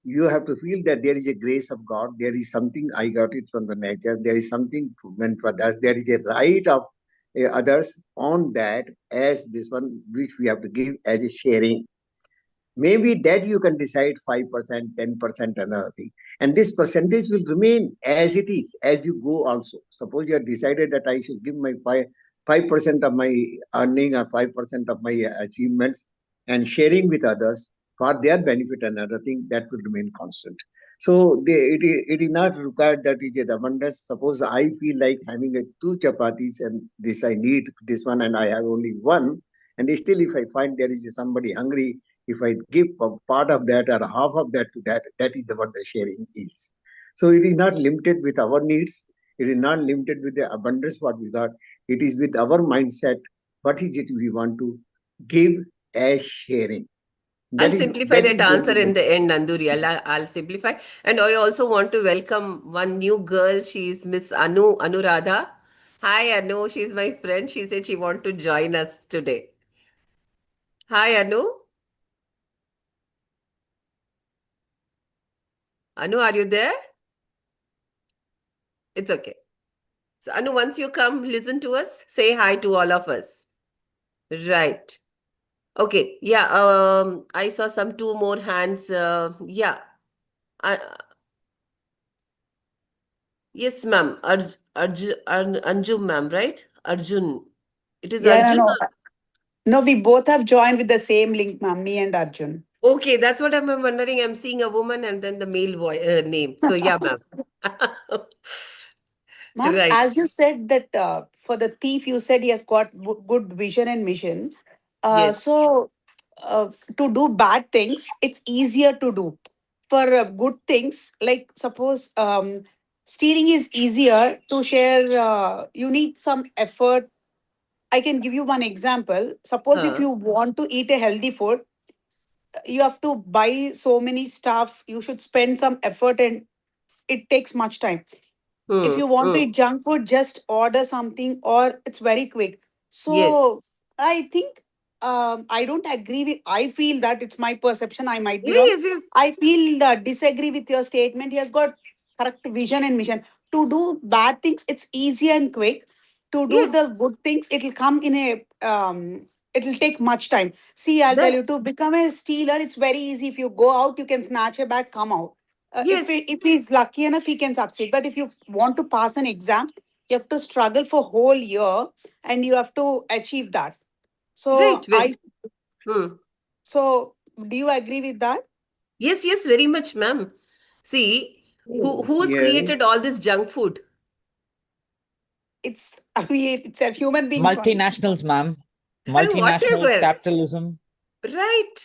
Speaker 14: you have to feel that there is a grace of God. There is something I got it from the nature. There is something meant for us. There is a right of others on that, as this one which we have to give as a sharing. Maybe that you can decide 5%, 10%, another thing. And this percentage will remain as it is as you go also. Suppose you have decided that I should give my 5% of my earning or 5% of my achievements and sharing with others for their benefit, another thing that will remain constant. So it is not required that is a abundance. Suppose I feel like having two chapatis and this I need this one and I have only one. And still if I find there is somebody hungry, if I give a part of that or half of that to that, that is what the sharing is. So it is not limited with our needs. It is not limited with the abundance what we got. It is with our mindset. What is it we want to give as sharing?
Speaker 1: I'll
Speaker 14: That is
Speaker 1: simplify that
Speaker 14: going
Speaker 1: answer
Speaker 14: to
Speaker 1: in
Speaker 14: be.
Speaker 1: the end, Nanduri. I'll simplify. And I also want to welcome one new girl. She's Miss Anuradha. Hi, Anu. She's my friend. She said she want to join us today. Hi, Anu. Anu, are you there? It's okay. So, Anu, once you come listen to us, say hi to all of us. Right. Okay. Yeah. I saw some two more hands. Yeah. Uh, yes, ma'am. Anjum, ma'am, right? Arjun. It is
Speaker 9: Yeah, no,
Speaker 1: Arjun.
Speaker 9: no. No, we both have joined with the same link, ma'am, me and Arjun.
Speaker 1: Okay, that's what I'm wondering. I'm seeing a woman and then the male name. So yeah, ma'am.
Speaker 9: Ma'am,
Speaker 1: Right.
Speaker 9: as you said that for the thief, you said he has got good vision and mission.
Speaker 1: Yes.
Speaker 9: So to do bad things, it's easier to do. For good things, like suppose stealing is easier to share. You need some effort. I can give you one example. Suppose if
Speaker 1: Huh.
Speaker 9: you want to eat a healthy food, you have to buy so many stuff. You should spend some effort, and it takes much time. If you want to eat junk food, just order something, or it's very quick. So
Speaker 1: Yes.
Speaker 9: I think I don't agree with. I feel that it's my perception. I might be
Speaker 1: Yeah,
Speaker 9: wrong.
Speaker 1: yes, yes.
Speaker 9: I feel disagree with your statement. He has got correct vision and mission. To do bad things, it's easy and quick. To do the
Speaker 1: Yes.
Speaker 9: good things, it'll come in a. It'll take much time. See, I'll tell you,
Speaker 1: Thus,
Speaker 9: to become a stealer, it's very easy. If you go out, you can snatch a bag, come out.
Speaker 1: yes.
Speaker 9: If he's lucky enough, he can succeed. But if you want to pass an exam, you have to struggle for whole year, and you have to achieve that.
Speaker 1: Right.
Speaker 9: So
Speaker 1: Very. Hmm.
Speaker 9: so do you agree with that?
Speaker 1: Yes, yes, very much, ma'am. See, who's
Speaker 14: Yeah.
Speaker 1: created all this junk food?
Speaker 9: It's I mean, it's a human beings only.
Speaker 7: Multinationals, ma'am. Multinationals,
Speaker 1: Whatever.
Speaker 7: capitalism.
Speaker 1: Right.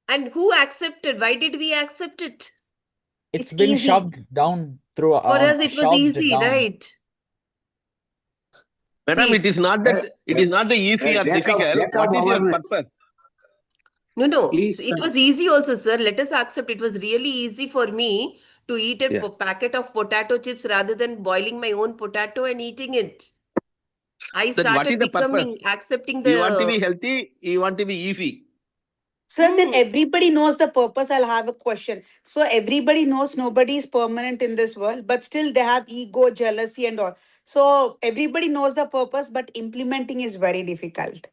Speaker 1: And who accepted? Why did we accept it?
Speaker 7: It's
Speaker 9: It's
Speaker 7: been
Speaker 9: easy.
Speaker 7: shoved down through
Speaker 1: For us, it was
Speaker 7: shoved
Speaker 1: easy,
Speaker 7: down.
Speaker 1: right?
Speaker 4: Madam, it
Speaker 1: See,
Speaker 4: is not that it is not the easy or difficult. What is your purpose?
Speaker 1: no.
Speaker 5: Please,
Speaker 1: It was easy also, sir. Let us accept it was really easy for me to eat a
Speaker 4: Yeah.
Speaker 1: packet of potato chips rather than boiling my own potato and eating it. I
Speaker 4: Then what is
Speaker 1: started
Speaker 4: the purpose?
Speaker 1: accepting
Speaker 4: You want to
Speaker 1: the.
Speaker 4: be healthy, you want to be easy.
Speaker 9: Sir, then everybody knows the purpose. I'll have a question. So everybody knows nobody is permanent in this world, but still they have ego, jealousy, and all. So everybody knows the purpose, but implementing is very difficult.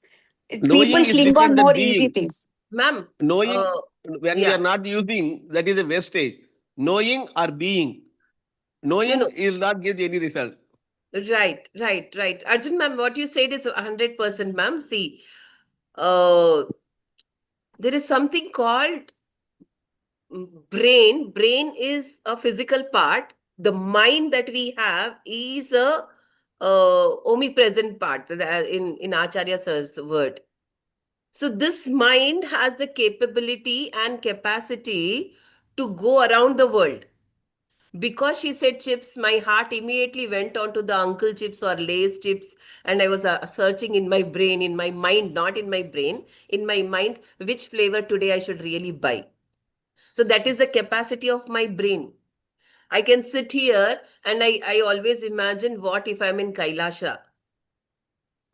Speaker 9: People
Speaker 4: Knowing is
Speaker 9: cling
Speaker 4: different
Speaker 9: on
Speaker 4: than
Speaker 9: more easy
Speaker 4: being.
Speaker 9: things.
Speaker 1: Ma'am,
Speaker 4: Knowing when we are
Speaker 1: yeah.
Speaker 4: not using, that is a wastage. Knowing or being.
Speaker 1: No,
Speaker 4: Knowing
Speaker 1: no.
Speaker 4: will not give any result.
Speaker 1: Right, right, right. Arjun, ma'am, what you said is 100%, ma'am. See, uh, there is something called brain. Brain is a physical part. The mind that we have is a omnipresent part in Acharya sir's word. So this mind has the capability and capacity to go around the world. Because she said chips, my heart immediately went on to the Uncle Chips or Lay's chips, and I was searching in my brain, in my mind, not in my brain, in my mind, which flavor today I should really buy. So that is the capacity of my brain. I can sit here and I always imagine what if I'm in Kailasha.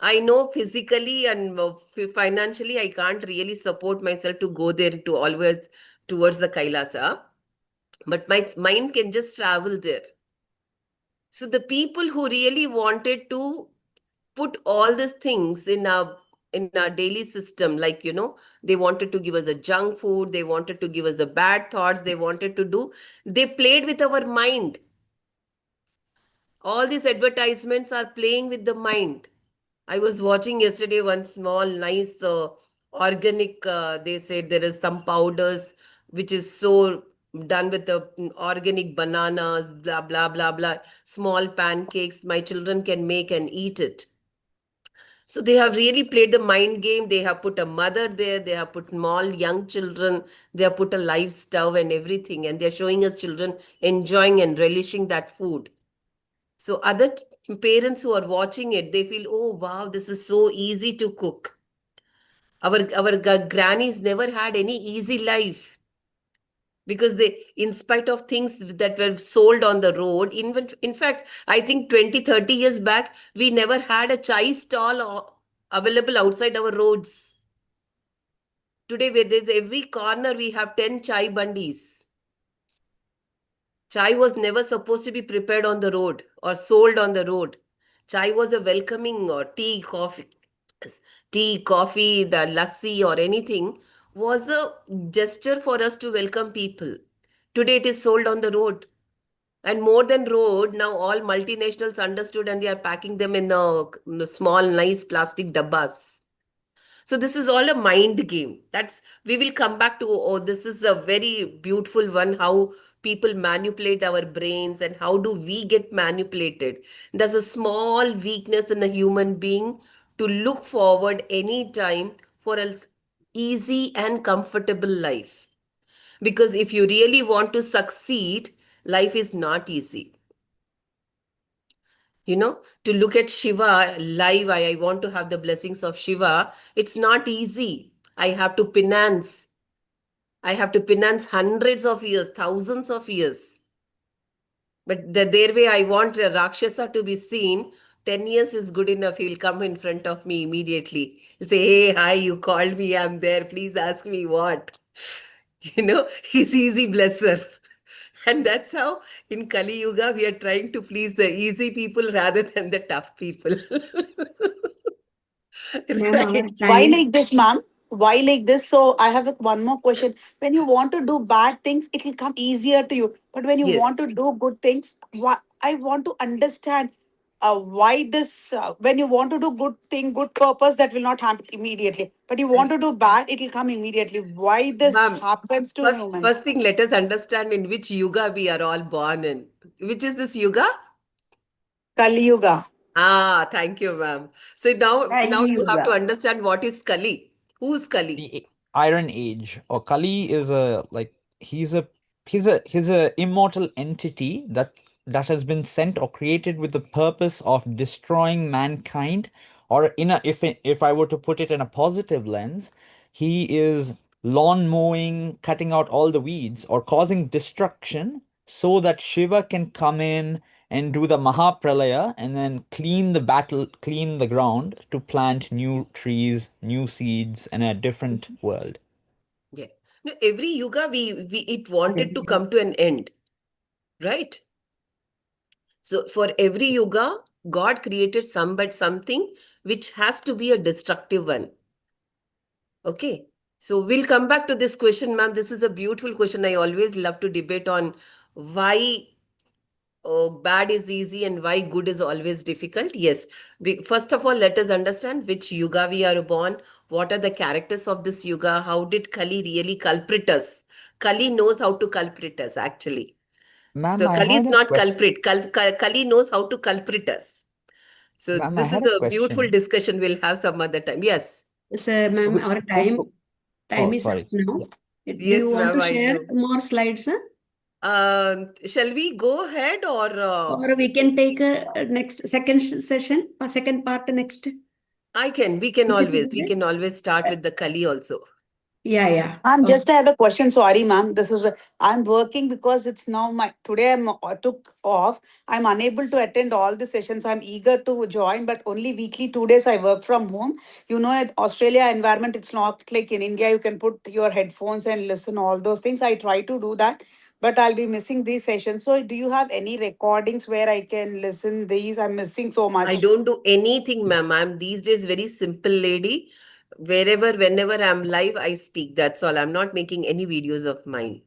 Speaker 1: I know physically and financially I can't really support myself to go there to always towards the Kailasa, but my mind can just travel there. So the people who really wanted to put all these things in our daily system, like they wanted to give us a junk food, they wanted to give us the bad thoughts, they wanted to do, they played with our mind. All these advertisements are playing with the mind. I was watching yesterday one small, nice, organic. They said there is some powders which is so done with the organic bananas, blah, blah, blah, blah. Small pancakes my children can make and eat it. So they have really played the mind game. They have put a mother there. They have put small young children. They have put a live stove and everything. And they're showing us children enjoying and relishing that food. So other parents who are watching it, they feel, oh wow, this is so easy to cook. Our grannies never had any easy life because they, in spite of things that were sold on the road, in fact, I think 20-30 years back, we never had a chai stall available outside our roads. Today, where there's every corner, we have 10 chai bundis. Chai was never supposed to be prepared on the road or sold on the road. Chai was a welcoming, or tea, coffee, the lassi or anything was a gesture for us to welcome people. Today it is sold on the road. And more than road, now all multinationals understood and they are packing them in the small, nice plastic dabbas. So this is all a mind game. That's we will come back to. Oh, this is a very beautiful one. How people manipulate our brains and how do we get manipulated? There's a small weakness in a human being to look forward anytime for an easy and comfortable life. Because if you really want to succeed, life is not easy. To look at Shiva live, I want to have the blessings of Shiva. It's not easy. I have to penance hundreds of years, thousands of years. But their way, I want a Rakshasa to be seen. 10 years is good enough. He'll come in front of me immediately. He'll say, hey, hi, you called me. I'm there. Please ask me what. He's easy blesser. And that's how in Kali Yuga we are trying to please the easy people rather than the tough people.
Speaker 2: Ma'am, our
Speaker 1: Right.
Speaker 9: Why
Speaker 2: time.
Speaker 9: like this, ma'am? Why like this? So I have one more question. When you want to do bad things, it will come easier to you. But when you want
Speaker 1: Yes.
Speaker 9: to do good things, I want to understand why this. When you want to do good thing, good purpose, that will not happen immediately. But you want to do bad, it will come immediately. Why this
Speaker 1: Ma'am,
Speaker 9: happens to
Speaker 1: first
Speaker 9: humans?
Speaker 1: thing, let us understand in which yuga we are all born in. Which is this yuga?
Speaker 9: Kali Yuga.
Speaker 1: Thank you, ma'am. So now
Speaker 3: Kali
Speaker 1: you have to
Speaker 3: Yuga.
Speaker 1: understand what is Kali. Who's Kali?
Speaker 7: The Iron Age, or Kali is a like he's a immortal entity that has been sent or created with the purpose of destroying mankind, or if I were to put it in a positive lens, he is lawn mowing, cutting out all the weeds, or causing destruction so that Shiva can come in and do the Mahapralaya and then clean the ground to plant new trees, new seeds, and a different world.
Speaker 1: Yeah. No, every yuga we it wanted to come to an end, right? So for every yuga, God created something which has to be a destructive one. Okay. So we'll come back to this question, ma'am. This is a beautiful question. I always love to debate on why bad is easy and why good is always difficult. Yes. First of all, let us understand which yuga we are born. What are the characters of this yuga? How did Kali really culprit us? Kali knows how to culprit us, actually.
Speaker 7: Ma'am,
Speaker 1: The
Speaker 7: I
Speaker 1: Kali
Speaker 7: had
Speaker 1: is
Speaker 7: a
Speaker 1: not
Speaker 7: question.
Speaker 1: culprit. Kali knows how to culprit us. So
Speaker 7: Ma'am, I
Speaker 1: this
Speaker 7: had
Speaker 1: is
Speaker 7: a
Speaker 1: a beautiful
Speaker 7: question.
Speaker 1: discussion. We'll have some other time. Yes.
Speaker 2: So, ma'am,
Speaker 7: Okay,
Speaker 2: our
Speaker 7: just
Speaker 2: time
Speaker 7: oh,
Speaker 2: is up
Speaker 7: sorry.
Speaker 2: now.
Speaker 7: Yeah.
Speaker 2: Do you
Speaker 1: Yes,
Speaker 2: want
Speaker 1: ma'am,
Speaker 2: to
Speaker 1: I
Speaker 2: share
Speaker 1: know.
Speaker 2: more slides, sir?
Speaker 1: Shall we go ahead or
Speaker 2: Or we can take a next second session or second part next.
Speaker 1: we can
Speaker 2: Is it
Speaker 1: always start
Speaker 2: okay?
Speaker 1: with the Kali also.
Speaker 2: Yeah.
Speaker 9: I'm
Speaker 2: Okay.
Speaker 9: just I have a question. Sorry, ma'am. This is where I'm working because it's now my today I took off. I'm unable to attend all the sessions. I'm eager to join, but only weekly 2 days I work from home. At Australia environment, it's not like in India. You can put your headphones and listen all those things. I try to do that, but I'll be missing these sessions. So, do you have any recordings where I can listen these? I'm missing so
Speaker 1: I
Speaker 9: much.
Speaker 1: don't do anything, ma'am. I'm these days very simple lady. Whenever I'm live, I speak. That's all. I'm not making any videos of mine.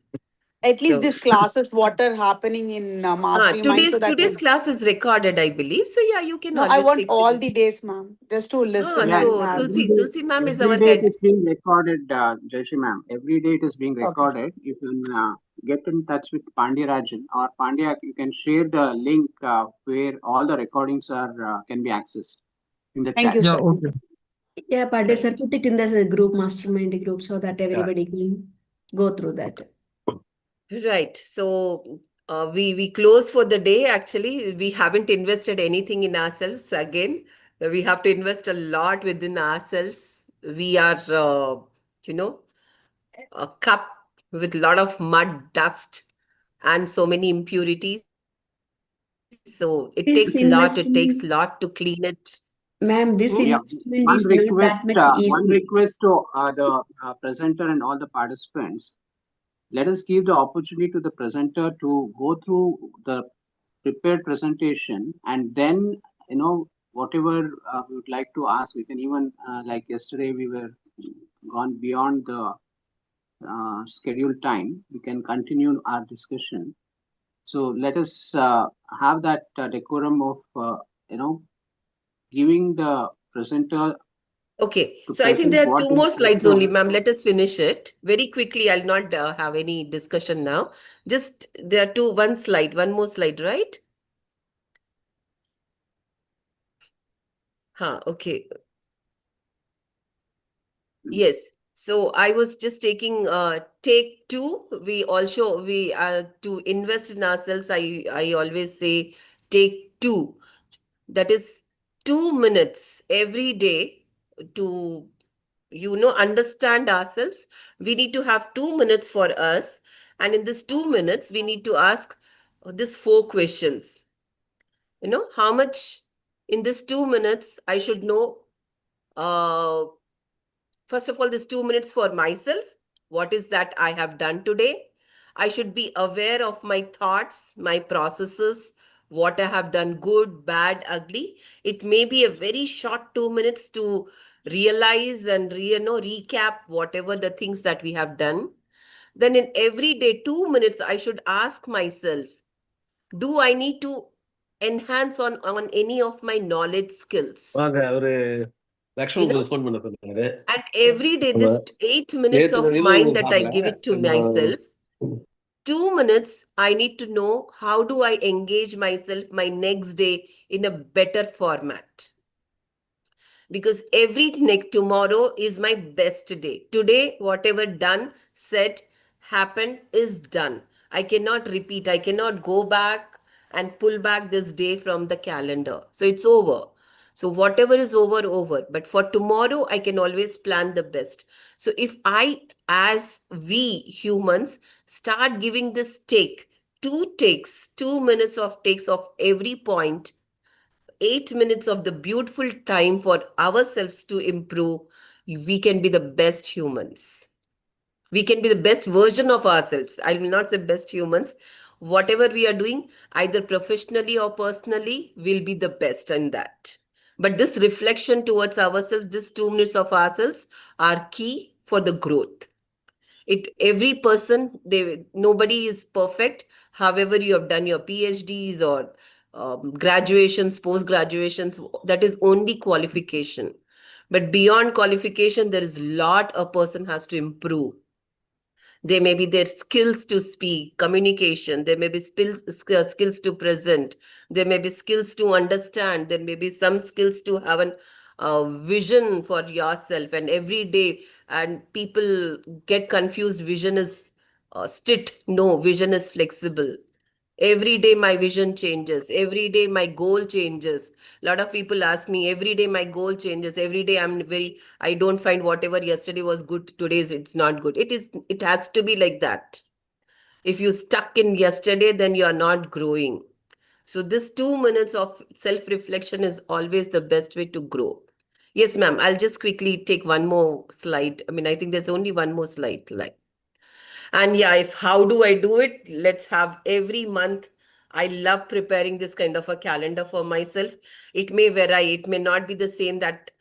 Speaker 9: At least
Speaker 1: So,
Speaker 9: these classes, what are happening in Mastery Mind, so that
Speaker 1: today's
Speaker 9: will.
Speaker 1: class is recorded, I believe. So yeah, you can
Speaker 9: No, I
Speaker 1: always
Speaker 9: want
Speaker 1: take
Speaker 9: all
Speaker 1: today's.
Speaker 9: the days, ma'am, just to listen
Speaker 5: Yeah,
Speaker 9: and
Speaker 1: So
Speaker 9: have.
Speaker 1: Tulsi ma'am is
Speaker 5: every
Speaker 1: our
Speaker 5: day it
Speaker 1: head.
Speaker 5: is being recorded, Jashi ma'am. Every day it is being
Speaker 9: Okay.
Speaker 5: recorded. You can get in touch with Pandya or Pandya. You can share the link where all the recordings are can be accessed in the
Speaker 9: Thank
Speaker 5: chat.
Speaker 9: you,
Speaker 15: Yeah,
Speaker 9: sir.
Speaker 15: okay.
Speaker 2: Yeah, but sir,
Speaker 1: Right.
Speaker 2: put it in the group, mastermind group, so that
Speaker 5: Yeah.
Speaker 2: everybody can go through that.
Speaker 1: Right. So we close for the day. Actually, we haven't invested anything in ourselves. Again, we have to invest a lot within ourselves. We are, you know, a cup with a lot of mud, dust, and so many impurities. So it takes lot.
Speaker 2: This
Speaker 1: It takes lot to
Speaker 2: investment,
Speaker 1: clean it.
Speaker 2: ma'am, this
Speaker 1: Hmm?
Speaker 5: Yeah,
Speaker 2: investment is not that much
Speaker 5: one
Speaker 2: easy.
Speaker 5: request to the presenter and all the participants. Let us give the opportunity to the presenter to go through the prepared presentation, and then whatever we would like to ask, we can even like yesterday we were gone beyond the scheduled time. We can continue our discussion. So let us have that decorum of giving the presenter.
Speaker 1: Okay,
Speaker 5: to
Speaker 1: so I think
Speaker 5: present
Speaker 1: there are
Speaker 5: what
Speaker 1: two more
Speaker 5: is
Speaker 1: slides
Speaker 5: no,
Speaker 1: only, ma'am. Let us finish it very quickly. I'll not have any discussion now. Just there are one more slide, right? Okay. Yes. So I was just taking take two. We to invest in ourselves. I always say take two. That is 2 minutes every day to understand ourselves. We need to have 2 minutes for us, and in this 2 minutes we need to ask these 4 questions. How much in this 2 minutes I should know. First of all, this 2 minutes for myself. What is that I have done today? I should be aware of my thoughts, my processes, what I have done, good, bad, ugly. It may be a very short 2 minutes to realize and recap whatever the things that we have done. Then in every day, 2 minutes, I should ask myself, do I need to enhance on any of my knowledge skills?
Speaker 4: வாங்க ஒரு
Speaker 1: You
Speaker 4: Lakshman
Speaker 1: know,
Speaker 4: phone பண்ண சொன்னாரு.
Speaker 1: and every day,
Speaker 4: ஆமா.
Speaker 1: this 8 minutes
Speaker 4: நேத்து
Speaker 1: of
Speaker 4: இல்ல
Speaker 1: mine
Speaker 4: நீங்க
Speaker 1: that I
Speaker 4: பார்க்கல.
Speaker 1: give it to
Speaker 4: நான்
Speaker 1: myself, 2 minutes, I need to know how do I engage myself my next day in a better format. Because every next tomorrow is my best day. Today, whatever done, said, happened is done. I cannot repeat. I cannot go back and pull back this day from the calendar. So it's over. So whatever is over, over. But for tomorrow, I can always plan the best. So if as we humans, start giving this take, 2 minutes of takes of every point, 8 minutes of the beautiful time for ourselves to improve, we can be the best humans. We can be the best version of ourselves. I will not say best humans. Whatever we are doing, either professionally or personally, we'll be the best in that. But this reflection towards ourselves, this 2 minutes of ourselves, are key for the growth. Every person, nobody is perfect. However, you have done your PhDs or graduations, post graduations, that is only qualification. But beyond qualification, there is a lot a person has to improve. There may be their skills to speak, communication. There may be skills to present. There may be skills to understand. There may be some skills to have a vision for yourself. And every day, and people get confused. Vision is strict. No, vision is flexible. Every day my vision changes. Every day my goal changes. A lot of people ask me, every day my goal changes. Every day I don't find whatever yesterday was good, today's it's not good. It has to be like that. If you stuck in yesterday, then you are not growing. So this 2 minutes of self-reflection is always the best way to grow. Yes, ma'am. I'll just quickly take one more slide. I mean, I think there's only one more slide. And yeah, if how do I do it? Let's have every month. I love preparing this kind of a calendar for myself. It may vary. It may not be the same that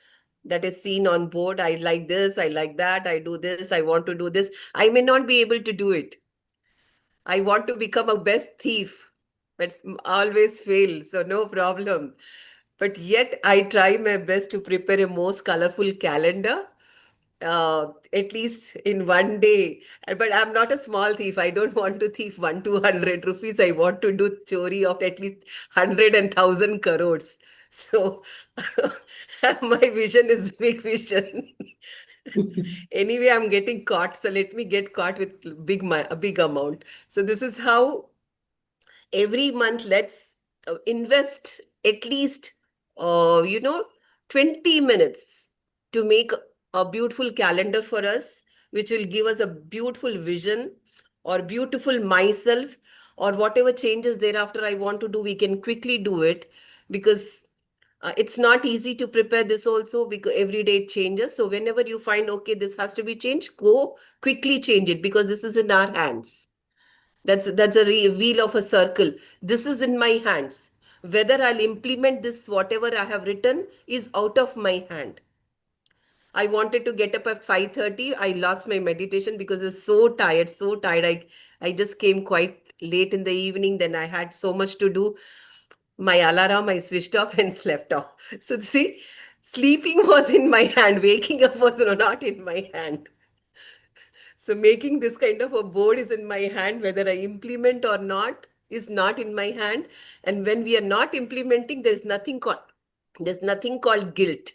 Speaker 1: is seen on board. I like this, I like that, I do this, I want to do this. I may not be able to do it. I want to become a best thief, but always fail. So no problem. But yet I try my best to prepare a most colorful calendar, at least in one day. But I'm not a small thief. I don't want to thief 1 to 100 rupees. I want to do chori of at least 100 and 1,000 crores. So my vision is big vision. Anyway, I'm getting caught. So let me get caught with a big amount. So this is how every month let's invest at least 20 minutes to make a beautiful calendar for us, which will give us a beautiful vision or beautiful myself, or whatever changes thereafter I want to do, we can quickly do it. Because it's not easy to prepare this also, because every day it changes. So whenever you find, okay, this has to be changed, go quickly change it, because this is in our hands. That's a wheel of a circle. This is in my hands. Whether I'll implement this, whatever I have written, is out of my hand. I wanted to get up at 5:30. I lost my meditation because I was so tired, so tired. I just came quite late in the evening. Then I had so much to do. My alarm I switched off and slept off. So see, sleeping was in my hand. Waking up was not in my hand. So making this kind of a board is in my hand. Whether I implement or not is not in my hand. And when we are not implementing, there's nothing called guilt.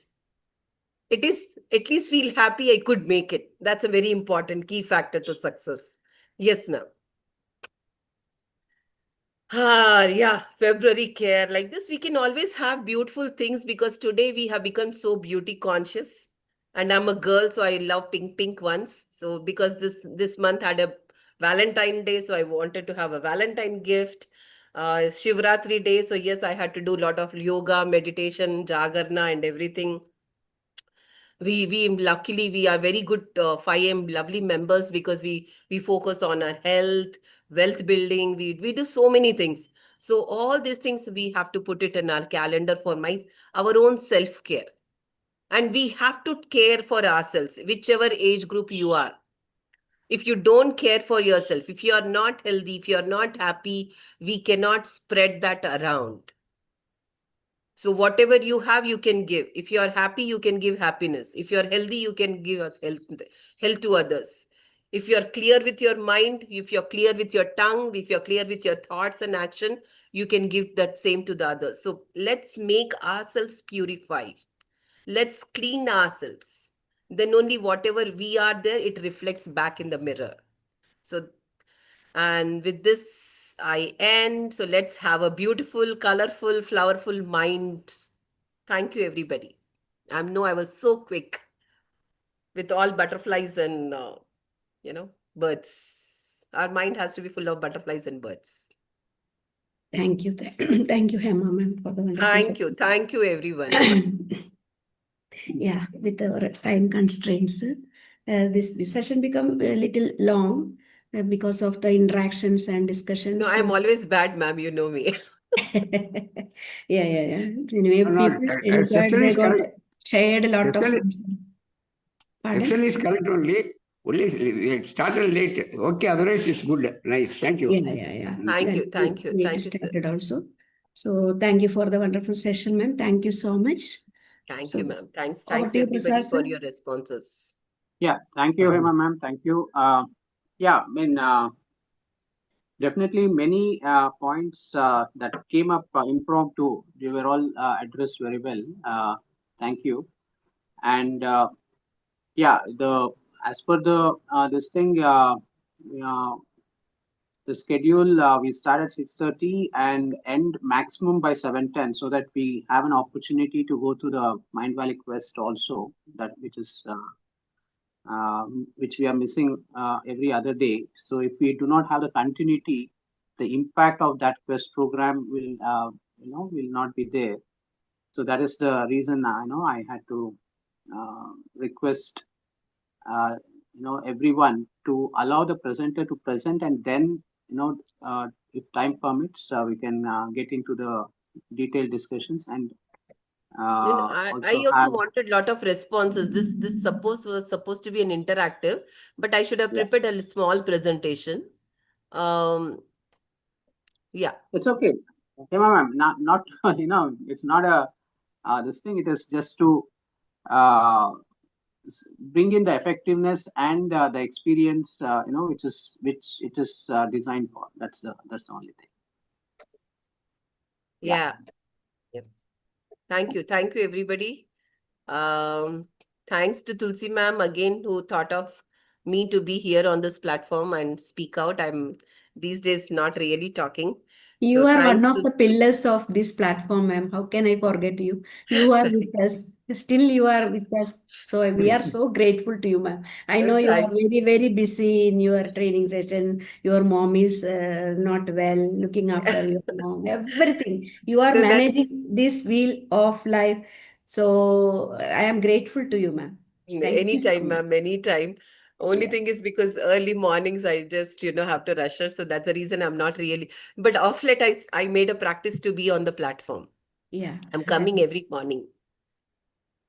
Speaker 1: It is at least feel happy I could make it. That's a very important key factor to success. Yes, ma'am. Yeah, February care. Like this, we can always have beautiful things because today we have become so beauty conscious. And I'm a girl, so I love pink ones. So because this month had a Valentine Day, so I wanted to have a Valentine gift. Shivratri Day, so yes, I had to do a lot of yoga, meditation, jagarna, and everything. We luckily we are very good 5M lovely members because we focus on our health, wealth building. We do so many things. So all these things we have to put it in our calendar for our own self care, and we have to care for ourselves, whichever age group you are. If you don't care for yourself, if you are not healthy, if you are not happy, we cannot spread that around. So whatever you have, you can give. If you are happy, you can give happiness. If you are healthy, you can give us health to others. If you are clear with your mind, if you're clear with your tongue, if you're clear with your thoughts and action, you can give that same to the others. So let's make ourselves purify. Let's clean ourselves. Then only whatever we are there, it reflects back in the mirror. So, and with this, I end. So let's have a beautiful, colorful, flowerful mind. Thank you, everybody. I was so quick with all butterflies and, birds. Our mind has to be full of butterflies and birds.
Speaker 2: Thank you. Thank you, Hema ma'am, for the wonderful
Speaker 1: Thank you. Thank you, everyone.
Speaker 2: Yeah, with our time constraints, this session become a little long because of the interactions and discussions.
Speaker 1: No, I'm always bad, ma'am. You know me.
Speaker 2: Yeah. Anyway,
Speaker 15: No,
Speaker 2: people enjoyed,
Speaker 15: session
Speaker 2: they
Speaker 15: is
Speaker 2: got
Speaker 15: correct.
Speaker 2: shared a lot of.
Speaker 15: Session
Speaker 2: Pardon?
Speaker 15: is correct only. Only it started late. Okay, otherwise it's good. Nice. Thank you.
Speaker 2: Yeah.
Speaker 1: Thank you.
Speaker 2: That
Speaker 1: Thank you.
Speaker 2: we
Speaker 1: Thank you, sir.
Speaker 2: started also. So thank you for the wonderful session, ma'am. Thank you so much.
Speaker 1: Thank
Speaker 2: So,
Speaker 1: you, ma'am. Thanks
Speaker 2: over to you,
Speaker 1: everybody
Speaker 2: Prasad,
Speaker 1: for
Speaker 2: sir.
Speaker 1: your responses.
Speaker 5: Yeah, thank you, Hema ma'am. Thank you. Definitely many points that came up impromptu. They were all addressed very well. Thank you. And as per the this thing, the schedule we start at 6:30 and end maximum by 7:10, so that we have an opportunity to go to the Mind Valley Quest also, which we are missing every other day. So if we do not have the continuity, the impact of that quest program will not be there. So that is the reason I had to request everyone to allow the presenter to present, and then if time permits, we can get into the detailed discussions and
Speaker 1: I
Speaker 5: also
Speaker 1: also
Speaker 5: have.
Speaker 1: wanted a lot of responses. This was supposed to be an interactive, but I should have prepared a small presentation. Yeah.
Speaker 5: It's okay. Okay, ma'am. Not it's not a this thing. It is just to bring in the effectiveness and the experience, which it is designed for. That's the only thing.
Speaker 1: Yeah. Yep. Thank you, everybody. Thanks to Tulsi ma'am again, who thought of me to be here on this platform and speak out. I'm these days not really talking.
Speaker 2: You
Speaker 1: So
Speaker 2: are
Speaker 1: thanks
Speaker 2: one of
Speaker 1: to
Speaker 2: the pillars of this platform, ma'am. How can I forget you? You are with us. Still, you are with us. So we are so grateful to you, ma'am. I know you are
Speaker 1: Thanks.
Speaker 2: very, very busy in your training session. Your mom is not well, looking after your mom, everything. You are
Speaker 1: That's
Speaker 2: managing this wheel of life. So I am grateful to you, ma'am. Thank you so
Speaker 1: anytime,
Speaker 2: much.
Speaker 1: ma'am, anytime. Only
Speaker 2: Yeah.
Speaker 1: thing is because early mornings I just, have to rush her. So that's the reason I'm not really. But off late, I made a practice to be on the platform.
Speaker 2: Yeah.
Speaker 1: I'm coming every morning.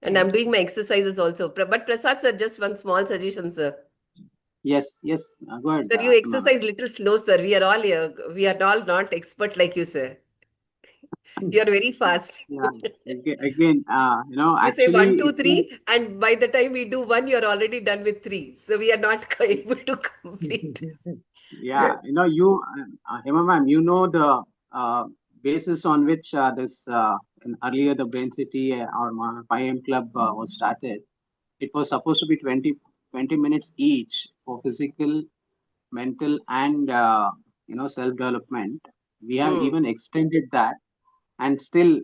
Speaker 1: And I'm
Speaker 2: Thank you.
Speaker 1: doing my exercises also. But Prasad sir, just one small suggestion, sir.
Speaker 5: Yes, go ahead.
Speaker 1: Sir, you exercise little slow, sir. We are all not expert like you, sir. You are very fast.
Speaker 5: Yeah, again,
Speaker 1: You say
Speaker 5: actually,
Speaker 1: 1, 2, 3, and by the time we do 1, you're already done with 3. So we are not able to complete.
Speaker 5: yeah, Hema ma'am, the basis on which earlier the Brain City or 5am Club was started. It was supposed to be 20 minutes each for physical, mental, and self development. We have even extended that, and still,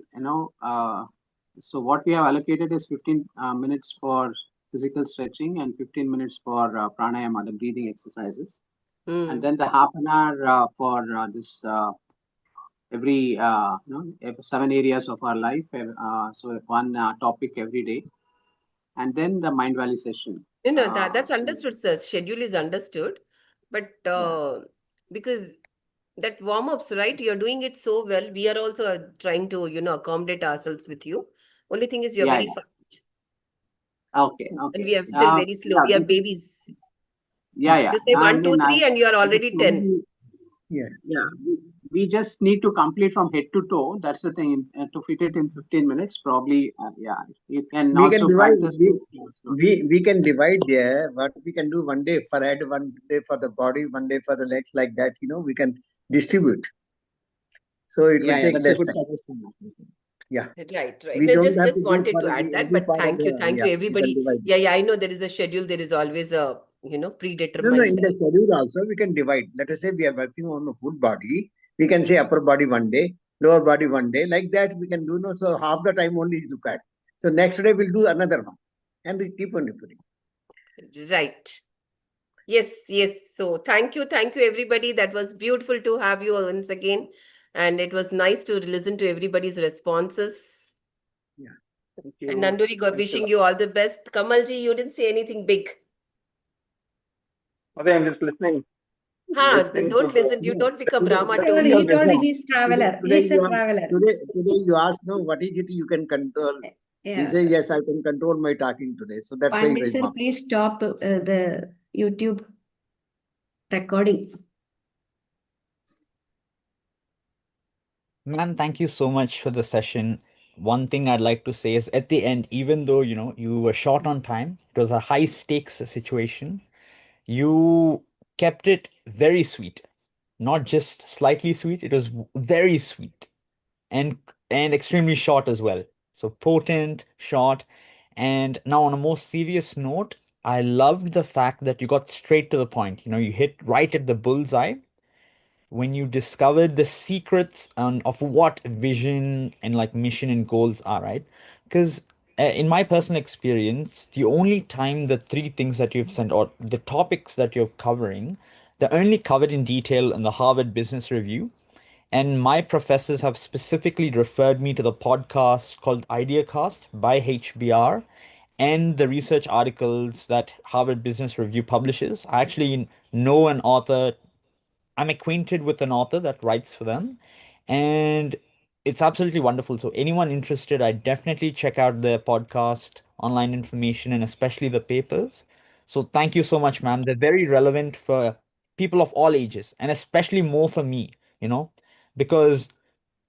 Speaker 5: so what we have allocated is 15 minutes for physical stretching and 15 minutes for pranayama, the breathing exercises, and then the half an hour for this every 7 areas of our life. So one topic every day, and then the Mind Valley session.
Speaker 1: No, that's understood, sir. Schedule is understood. But because that warm-ups, right? You're doing it so well. We are also trying to, accommodate ourselves with you. Only thing is you're very fast.
Speaker 5: Okay.
Speaker 1: And we are still very slow. We are babies.
Speaker 5: Yeah.
Speaker 1: You say 1, 2, 3, and you are already 10.
Speaker 5: Yeah. We just need to complete from head to toe. That's the thing. To fit it in 15 minutes, probably. You can
Speaker 14: We
Speaker 5: also
Speaker 14: can divide.
Speaker 5: practice
Speaker 14: We can divide there. What we can do one day for head, one day for the body, one day for the legs, like that. We can distribute. So it will take less time. Yeah.
Speaker 1: Right.
Speaker 14: We
Speaker 1: No,
Speaker 14: don't have to
Speaker 1: just
Speaker 14: go
Speaker 1: wanted
Speaker 14: for
Speaker 1: to add that,
Speaker 14: every
Speaker 1: but
Speaker 14: part of
Speaker 1: thank you. Thank you,
Speaker 14: we can
Speaker 1: everybody.
Speaker 14: divide.
Speaker 1: Yeah, I know there is a schedule. There is always a,
Speaker 14: No,
Speaker 1: predetermined.
Speaker 14: in the schedule also we can divide. Let us say we are working on a full body. We can say upper body one day, lower body one day. Like that we can do. No, so half the time only is required. So next day we'll do another one, and we keep on repeating.
Speaker 1: Right. Yes. So thank you, everybody. That was beautiful to have you once again, and it was nice to listen to everybody's responses.
Speaker 14: Yeah.
Speaker 13: Thank you.
Speaker 1: And Nanduri, wishing you all the best. Kamalji, you didn't say anything big.
Speaker 13: Okay, I'm just listening.
Speaker 1: Don't listen. You don't become Rama too.
Speaker 2: He told he's traveler. He's a traveler.
Speaker 14: Today you ask, no, what is it you can control? He says, yes, I can control my talking today. So that's why he
Speaker 2: Pandit
Speaker 14: was
Speaker 2: sir,
Speaker 14: mom.
Speaker 2: please stop the YouTube recording.
Speaker 7: Ma'am, thank you so much for the session. One thing I'd like to say is at the end, even though, you were short on time, it was a high stakes situation, you kept it very sweet. Not just slightly sweet, it was very sweet and extremely short as well. So potent, short. And now on a more serious note, I loved the fact that you got straight to the point. You hit right at the bullseye when you discovered the secrets of what vision and like mission and goals are, right? Because in my personal experience, the only time the three things that you've sent or the topics that you're covering, they're only covered in detail in the Harvard Business Review. And my professors have specifically referred me to the podcast called IdeaCast by HBR and the research articles that Harvard Business Review publishes. I actually know an author, I'm acquainted with an author that writes for them, and it's absolutely wonderful. So, anyone interested, I definitely check out their podcast, online information, and especially the papers. So, thank you so much, ma'am. They're very relevant for people of all ages, and especially more for me, because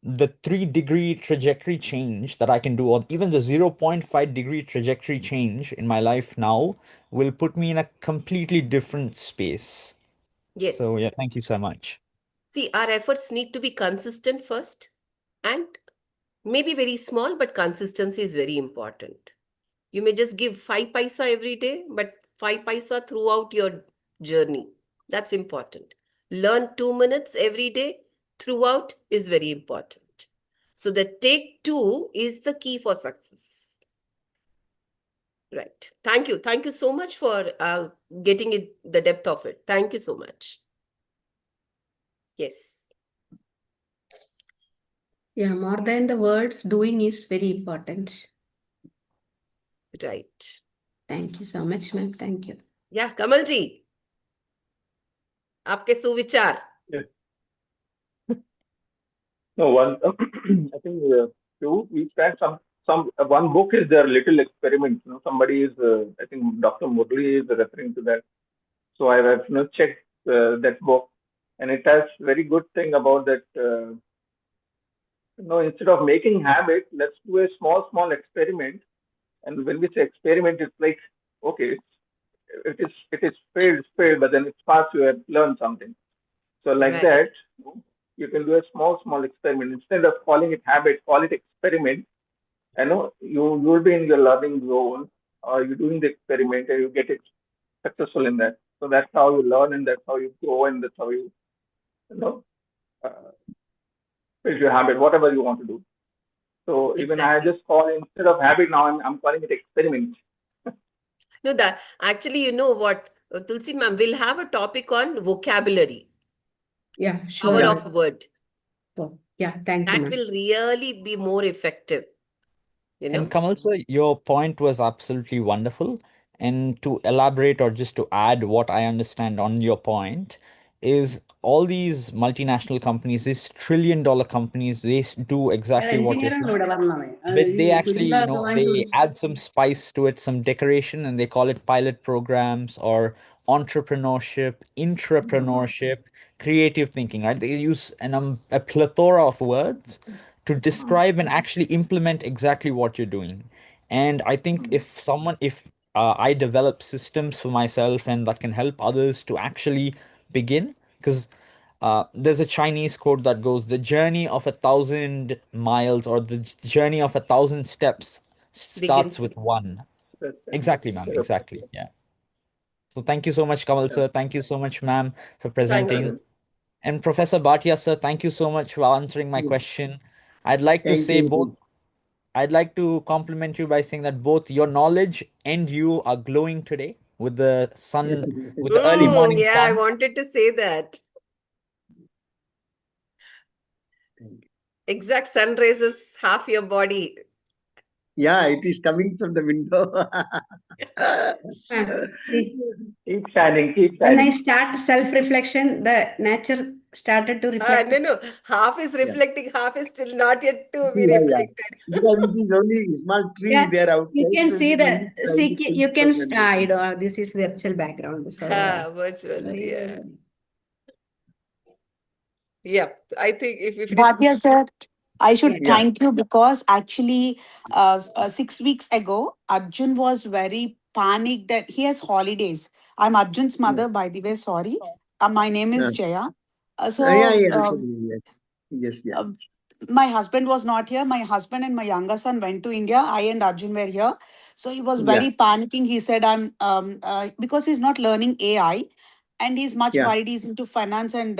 Speaker 7: the 3-degree trajectory change that I can do, or even the 0.5-degree trajectory change in my life now, will put me in a completely different space.
Speaker 1: Yes.
Speaker 7: So, yeah, thank you so much.
Speaker 1: See, our efforts need to be consistent first, and maybe very small, but consistency is very important. You may just give 5 paisa every day, but 5 paisa throughout your journey. That's important. Learn 2 minutes every day throughout is very important. So the take 2 is the key for success. Right. Thank you. Thank you so much for getting it, the depth of it. Thank you so much. Yes.
Speaker 2: Yeah, more than the words, doing is very important.
Speaker 1: Right.
Speaker 2: Thank you so much, ma'am. Thank you.
Speaker 1: Yeah, Kamalji. आपके सुविचार.
Speaker 13: Yes. No, one. I think two. We start one book is their little experiment. Somebody is. I think Dr. Murli is referring to that. So I've checked that book, and it has very good thing about that. Instead of making habit, let's do a small experiment. And when we say experiment, it's like, okay, it is failed, but then it's past. You have learned something. So like
Speaker 1: Right.
Speaker 13: that, you can do a small experiment instead of calling it habit. Call it experiment. You'll be in your learning zone, or you're doing the experiment, and you get it successful in that. So that's how you learn, and that's how you grow, and that's how you know uh, build your habit, whatever you want to do. So even I
Speaker 1: Exactly.
Speaker 13: just call, instead of habit, now I'm calling it experiment.
Speaker 1: No, that actually, you know what, Tulsi ma'am, we'll have a topic on vocabulary,
Speaker 2: Yeah,
Speaker 1: power
Speaker 2: sure.
Speaker 13: Yeah.
Speaker 1: of word.
Speaker 2: Oh, yeah, thank you,
Speaker 1: That
Speaker 2: ma'am.
Speaker 1: will really be more effective, you
Speaker 7: And
Speaker 1: know?
Speaker 7: Kamal sir, your point was absolutely wonderful. And to elaborate or just to add what I understand on your point is all these multinational companies, these trillion-dollar companies, they do exactly what you're saying. But they actually, they add some spice to it, some decoration, and they call it pilot programs or entrepreneurship, intrapreneurship, creative thinking, right? They use a plethora of words to describe and actually implement exactly what you're doing. And I think if I develop systems for myself and that can help others to actually begin, because there's a Chinese quote that goes, "The journey of 1,000 miles or the journey of 1,000 steps starts
Speaker 1: Begins
Speaker 7: with
Speaker 1: with.
Speaker 7: one."
Speaker 13: That's
Speaker 7: Exactly, ma'am. Exactly. Yeah. So thank you so much, Kamal sir. Thank you so much, ma'am, for
Speaker 1: Thank
Speaker 7: presenting.
Speaker 1: you.
Speaker 7: And Professor Bhatia sir, thank you so much for answering my question. I'd like to
Speaker 14: Thank
Speaker 7: say both,
Speaker 14: you.
Speaker 7: I'd like to compliment you by saying that both your knowledge and you are glowing today with the sun, with the early morning
Speaker 1: Yeah, I
Speaker 7: sun.
Speaker 1: wanted to say that. Exact sun raises half your body.
Speaker 14: Yeah, it is coming from the window.
Speaker 2: Ma'am, see,
Speaker 13: Keep shining, keep
Speaker 2: when I
Speaker 13: shining.
Speaker 2: start self-reflection, the nature started to reflect.
Speaker 1: No. Half is
Speaker 14: Yeah,
Speaker 1: reflecting, half is still not yet to be
Speaker 14: yeah, yeah.
Speaker 1: reflected.
Speaker 14: Because it is only a small tree
Speaker 2: Yeah,
Speaker 14: there
Speaker 2: you
Speaker 14: outside,
Speaker 2: can
Speaker 14: so it
Speaker 2: see
Speaker 14: is only
Speaker 2: that.
Speaker 14: trying
Speaker 2: See,
Speaker 14: to think
Speaker 2: you can.
Speaker 14: from the
Speaker 2: I know this is virtual background. So
Speaker 1: Virtual, yeah. Yep. I think if it is.
Speaker 9: Bhatia sir, I should
Speaker 2: yeah.
Speaker 14: Yeah,
Speaker 9: thank you because actually, 6 weeks ago, Arjun was very panicked that he has holidays. I'm Arjun's
Speaker 14: yeah.
Speaker 9: mother, by the way. Sorry, my name is Jaya.
Speaker 14: Yeah,
Speaker 9: So
Speaker 14: yeah, absolutely. Yes, yes, yeah,
Speaker 9: uh, my husband was not here. My husband and my younger son went to India. I and Arjun were here. So he was
Speaker 14: yeah,
Speaker 9: very panicking. He said, because he's not learning AI and he's much
Speaker 14: yeah,
Speaker 9: worried. He's into finance and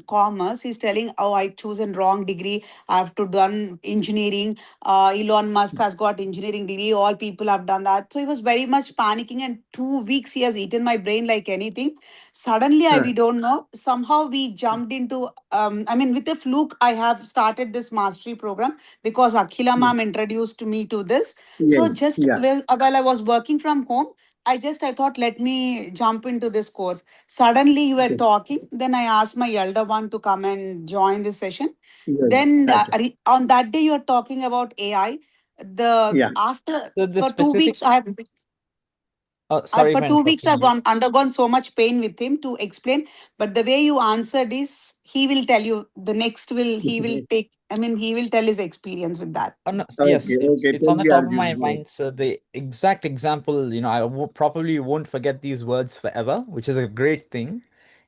Speaker 9: commerce. He's telling, oh, I chosen wrong degree. I have to done engineering. Elon Musk has got engineering degree. All people have done that. So he was very much panicking. And 2 weeks he has eaten my brain like anything. Suddenly,
Speaker 14: huh,
Speaker 9: we don't know. Somehow we jumped into, with a fluke, I have started this mastery program because Akhila
Speaker 14: yeah,
Speaker 9: ma'am introduced me to this.
Speaker 14: yeah,
Speaker 9: So just
Speaker 14: yeah.
Speaker 9: while I was working from home, I thought, let me jump into this course. Suddenly you were
Speaker 14: Okay.
Speaker 9: talking. Then I asked my elder one to come and join this session.
Speaker 14: Yeah,
Speaker 9: Then
Speaker 14: okay.
Speaker 9: on that day, you are talking about AI. The
Speaker 14: Yeah,
Speaker 9: after
Speaker 7: So the
Speaker 9: for two
Speaker 7: specific,
Speaker 9: weeks,
Speaker 7: sorry
Speaker 9: for
Speaker 7: if I'm
Speaker 9: 2 weeks,
Speaker 7: interrupting you.
Speaker 9: undergone so much pain with him to explain. But the way you answered is, he will tell you the next will, he will take, he will tell his experience with that.
Speaker 7: Oh, no,
Speaker 14: okay,
Speaker 7: yes,
Speaker 14: okay.
Speaker 7: it's
Speaker 14: Tell
Speaker 7: on the
Speaker 14: me,
Speaker 7: top of my
Speaker 14: Arjun. Yeah.
Speaker 7: mind. So the exact example, I probably won't forget these words forever, which is a great thing,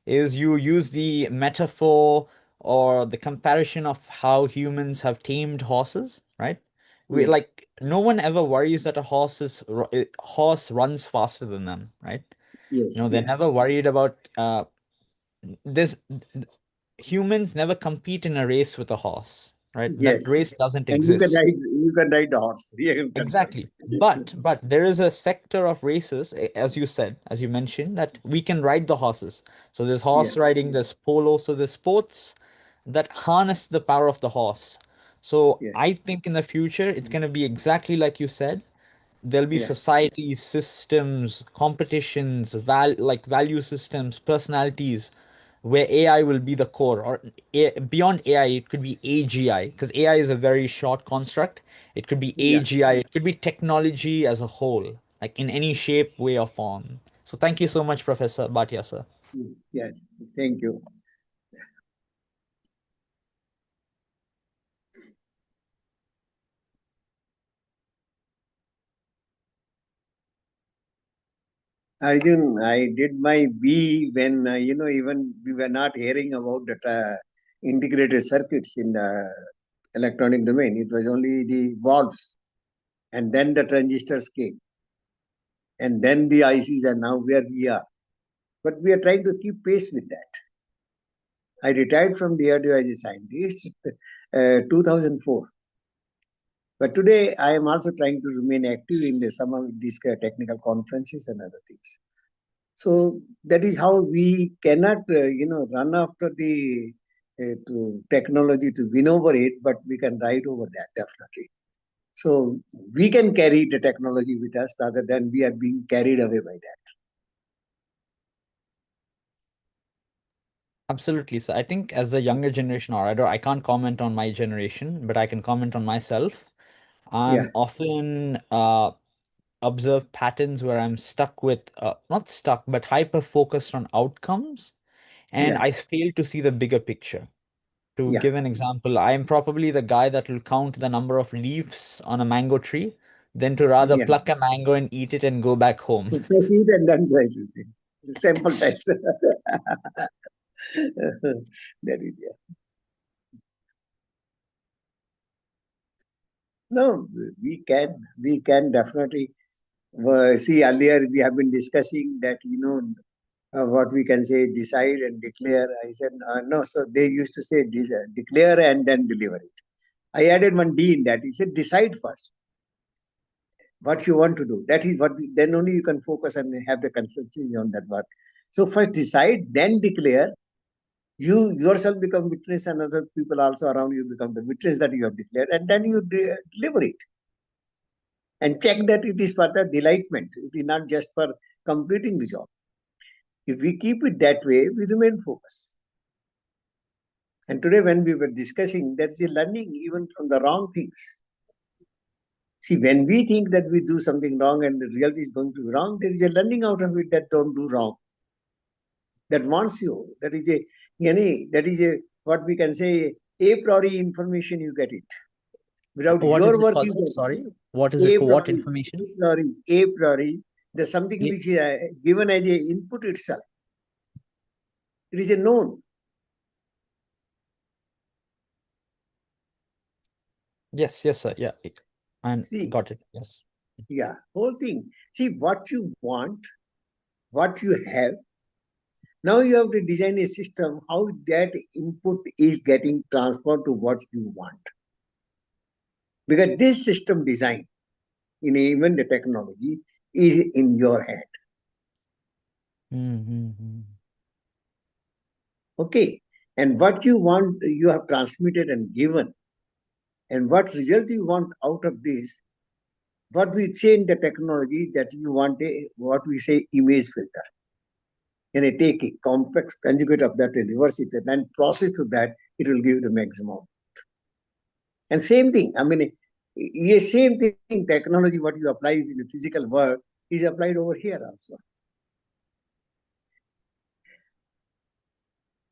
Speaker 7: is you use the metaphor or the comparison of how humans have tamed horses, right? We
Speaker 14: Yes,
Speaker 7: like no one ever worries that horse runs faster than them, right?
Speaker 14: yes,
Speaker 7: They're
Speaker 14: yeah,
Speaker 7: never worried about this. Humans never compete in a race with a horse, right? That
Speaker 14: yes.
Speaker 7: race doesn't
Speaker 14: And
Speaker 7: exist.
Speaker 14: you can ride the horse. Yeah, you can ride.
Speaker 7: Exactly. But there is a sector of races, as you said, as you mentioned, that we can ride the horses. So there's
Speaker 14: Yeah,
Speaker 7: horse riding, there's polo, so there's sports that harness the power of the horse. So
Speaker 14: yeah,
Speaker 7: I think in the future it's going to be exactly like you said. There'll be
Speaker 14: yeah,
Speaker 7: societies, systems, competitions, value systems, personalities, where AI will be the core, or beyond AI, it could be AGI, because AI is a very short construct. It could be
Speaker 14: yeah,
Speaker 7: AGI, it could be technology as a whole, like in any shape, way, or form. So thank you so much, Professor Bhatia, sir.
Speaker 14: Yes, thank you. Arjun, I did my B when, even we were not hearing about the integrated circuits in the electronic domain. It was only the valves, and then the transistors came, and then the ICs are now where we are. But we are trying to keep pace with that. I retired from DRDO as a scientist 2004. But today I am also trying to remain active in some of these technical conferences and other things. So that is how we cannot, run after the to technology to win over it, but we can ride over that definitely. So we can carry the technology with us rather than we are being carried away by that.
Speaker 7: Absolutely, sir. I think as the younger generation, or I can't comment on my generation, but I can comment on myself. I'm
Speaker 14: Yeah.
Speaker 7: often observe patterns where I'm stuck with, not stuck, but hyper focused on outcomes, and
Speaker 14: Yeah.
Speaker 7: I fail to see the bigger picture. To
Speaker 14: Yeah.
Speaker 7: give an example, I'm probably the guy that will count the number of leaves on a mango tree than to rather
Speaker 14: Yeah.
Speaker 7: pluck a mango and eat it and go back home.
Speaker 14: Proceed and then try to see. Sample types. That is, yeah. No, we can definitely see. Earlier we have been discussing that, what we can say, decide and declare. I said no. So they used to say declare and then deliver it. I added one D in that. He said decide first what you want to do. That is what, then only you can focus and have the consistency on that work. So first decide, then declare. You yourself become witness, and other people also around you become the witness that you have declared, and then you deliver it. And check that it is for the delightment. It is not just for completing the job. If we keep it that way, we remain focused. And today, when we were discussing, there is a learning even from the wrong things. See, when we think that we do something wrong and the result is going to be wrong, there is a learning out of it that don't do wrong. That wants you. That is what we can say, a priori information you get it. Without
Speaker 7: What is
Speaker 14: your
Speaker 7: it
Speaker 14: work,
Speaker 7: called?
Speaker 14: you get
Speaker 7: Sorry, what is
Speaker 14: it.
Speaker 7: it
Speaker 14: A
Speaker 7: called? What
Speaker 14: priori,
Speaker 7: information?
Speaker 14: a priori, there's something which is given as a input itself. It is a known.
Speaker 7: Yes, sir. Yeah, and
Speaker 14: See,
Speaker 7: got it. Yes.
Speaker 14: yeah, whole thing. See what you want, what you have. Now you have to design a system how that input is getting transferred to what you want. Because this system design in even the technology is in your hand. Okay. And what you want, you have transmitted and given. And what result you want out of this, what we say in the technology that you want what we say image filter. And I take a complex conjugate of that and reverse it and then process to that, it will give the maximum. And same thing, same thing, technology, what you apply in the physical world is applied over here also.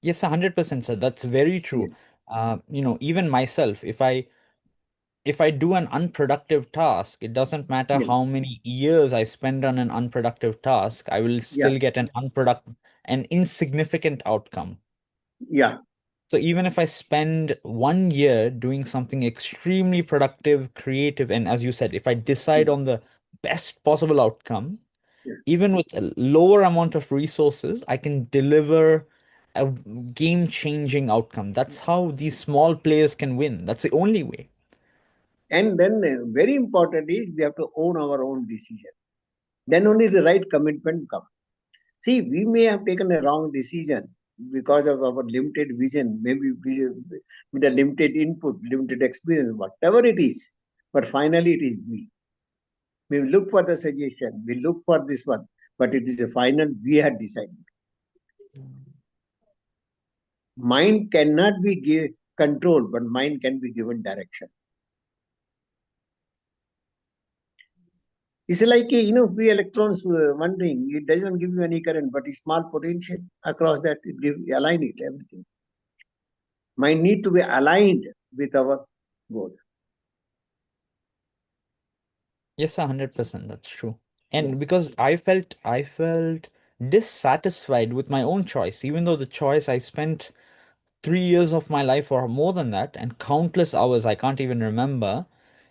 Speaker 7: Yes, 100%, sir. That's very true. Even myself, if I do an unproductive task, it doesn't matter how many years I spend on an unproductive task, I will still get an insignificant outcome.
Speaker 14: Yeah.
Speaker 7: So even if I spend 1 year doing something extremely productive, creative, and as you said, if I decide on the best possible outcome, even with a lower amount of resources, I can deliver a game-changing outcome. That's how these small players can win. That's the only way.
Speaker 14: And then very important is we have to own our own decision. Then only the right commitment comes. See, we may have taken a wrong decision because of our limited vision, maybe with a limited input, limited experience, whatever it is. But finally, it is we. We look for the suggestion, we look for this one, but it is a final we had decided. Mind cannot be controlled, but mind can be given direction. It's like free electrons. One thing, it doesn't give you any current, but a small potential across that it align it everything. Mind need to be aligned with our goal.
Speaker 7: Yes, 100%. That's true. And because I felt dissatisfied with my own choice, even though the choice I spent 3 years of my life or more than that, and countless hours I can't even remember,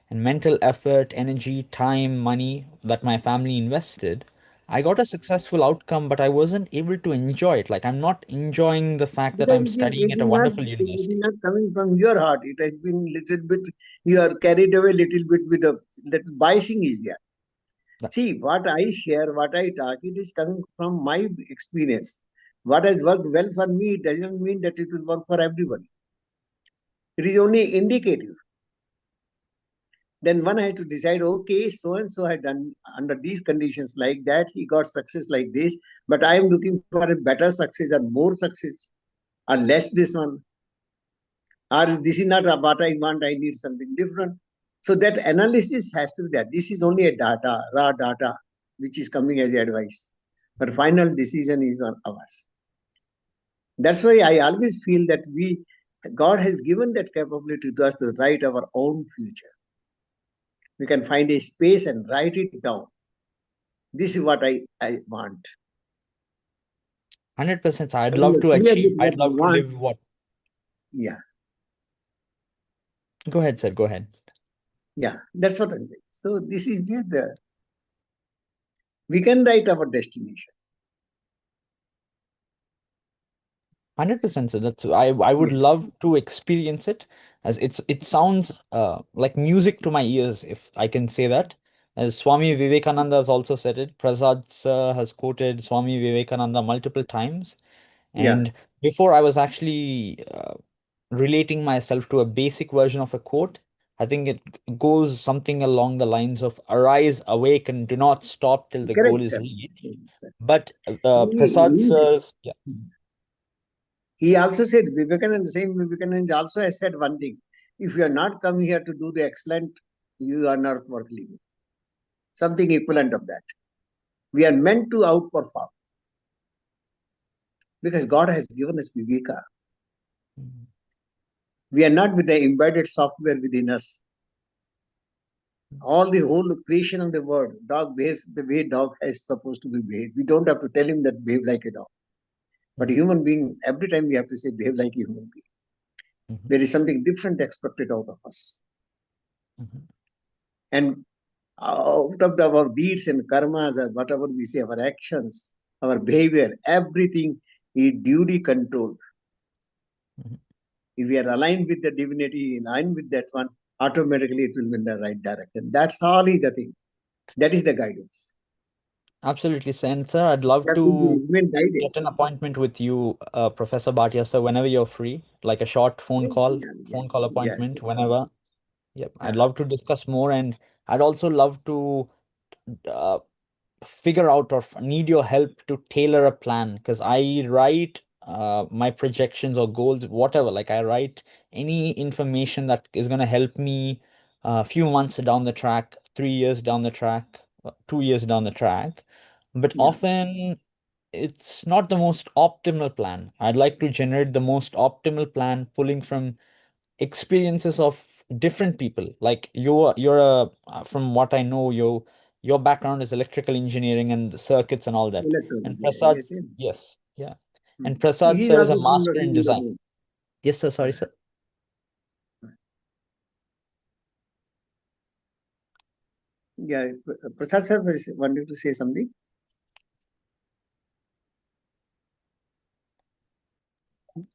Speaker 7: and mental effort, energy, time, money that my family invested. I got a successful outcome, but I wasn't able to enjoy it. Like I'm not enjoying the fact that
Speaker 14: Because
Speaker 7: I'm studying at a wonderful
Speaker 14: it is
Speaker 7: university.
Speaker 14: not coming from your heart. It has been little bit, you are carried away little bit with that biasing is there. See, what I share, what I talk, it is coming from my experience. What has worked well for me, it doesn't mean that it will work for everybody. It is only indicative. Then one has to decide, okay, so and so had done under these conditions like that, he got success like this, but I am looking for a better success or more success or less this one. Or this is not what I want, I need something different. So that analysis has to be there. This is only a data, raw data, which is coming as advice. But final decision is on ours. That's why I always feel that God has given that capability to us to write our own future. We can find a space and write it down. This is what I want.
Speaker 7: 100%. I'd
Speaker 14: When
Speaker 7: love
Speaker 14: you're
Speaker 7: to
Speaker 14: clear
Speaker 7: achieve.
Speaker 14: with what
Speaker 7: I'd
Speaker 14: you
Speaker 7: love to
Speaker 14: want,
Speaker 7: live what.
Speaker 14: yeah,
Speaker 7: Go ahead, sir. Go ahead.
Speaker 14: yeah, that's what I'm saying. So this is where we can write our destination.
Speaker 7: 100%. So that's I would love to experience it, as it sounds like music to my ears, if I can say that. As Swami Vivekananda has also said it, Prasad sir has quoted Swami Vivekananda multiple times.
Speaker 14: Yeah,
Speaker 7: And before I was actually relating myself to a basic version of a quote, I think it goes something along the lines of arise, awake, and do not stop till the goal
Speaker 14: correct.
Speaker 7: is
Speaker 14: Correct.
Speaker 7: reached. But Prasad
Speaker 14: He,
Speaker 7: sir's, yeah.
Speaker 14: he also said, Vivekananda, the same Vivekananda also has said one thing. If you are not come here to do the excellent, you are not worth living. Something equivalent of that. We are meant to outperform. Because God has given us Viveka. We are not with the embedded software within us. All the whole creation of the world, dog behaves the way dog is supposed to be behaved. We don't have to tell him that behave like a dog. But a human being, every time we have to say behave like a human being. There is something different expected out of us. And out of our deeds and karmas, or whatever we say, our actions, our behavior, everything is duly controlled. If we are aligned with the divinity, aligned with that one, automatically it will be in the right direction. That's all is the thing. That is the guidance.
Speaker 7: Absolutely, sir. I'd love
Speaker 14: That will
Speaker 7: to
Speaker 14: be
Speaker 7: get
Speaker 14: guidance.
Speaker 7: an appointment with you, Professor Bhatia, sir, whenever you're free, like a short phone call
Speaker 14: Yes.
Speaker 7: appointment, whenever. Yep, I'd
Speaker 14: Yeah.
Speaker 7: love to discuss more, and I'd also love to uh, figure out or need your help to tailor a plan, because I write my projections or goals, whatever. Like I write any information that is going to help me a few months down the track, 3 years down the track, 2 years down the track. But often it's not the most optimal plan. I'd like to generate the most optimal plan, pulling from experiences of different people. Like you're a from what I know, your background is electrical engineering and the circuits and all that. And Prasad,
Speaker 14: Yes.
Speaker 7: yes, yeah. And
Speaker 14: So
Speaker 7: Prasad
Speaker 14: he is
Speaker 7: sir is a
Speaker 14: also from the
Speaker 7: master in
Speaker 14: same
Speaker 7: design.
Speaker 14: domain.
Speaker 7: Yes, sir. Sorry, sir.
Speaker 14: Yeah, Prasad sir wanted to say something.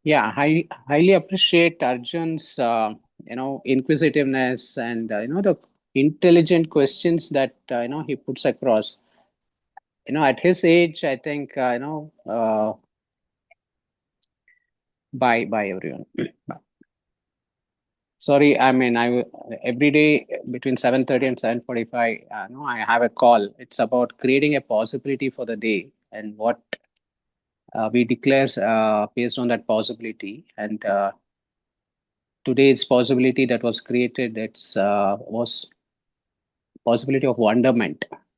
Speaker 5: Yeah, I highly appreciate Arjun's inquisitiveness and the intelligent questions that he puts across. At his age, I think bye everyone. Sorry, I mean every day between 7:30 and 7:45, I have a call. It's about creating a possibility for the day and what we declare based on that possibility. And today's possibility that was created, it's was possibility of wonderment.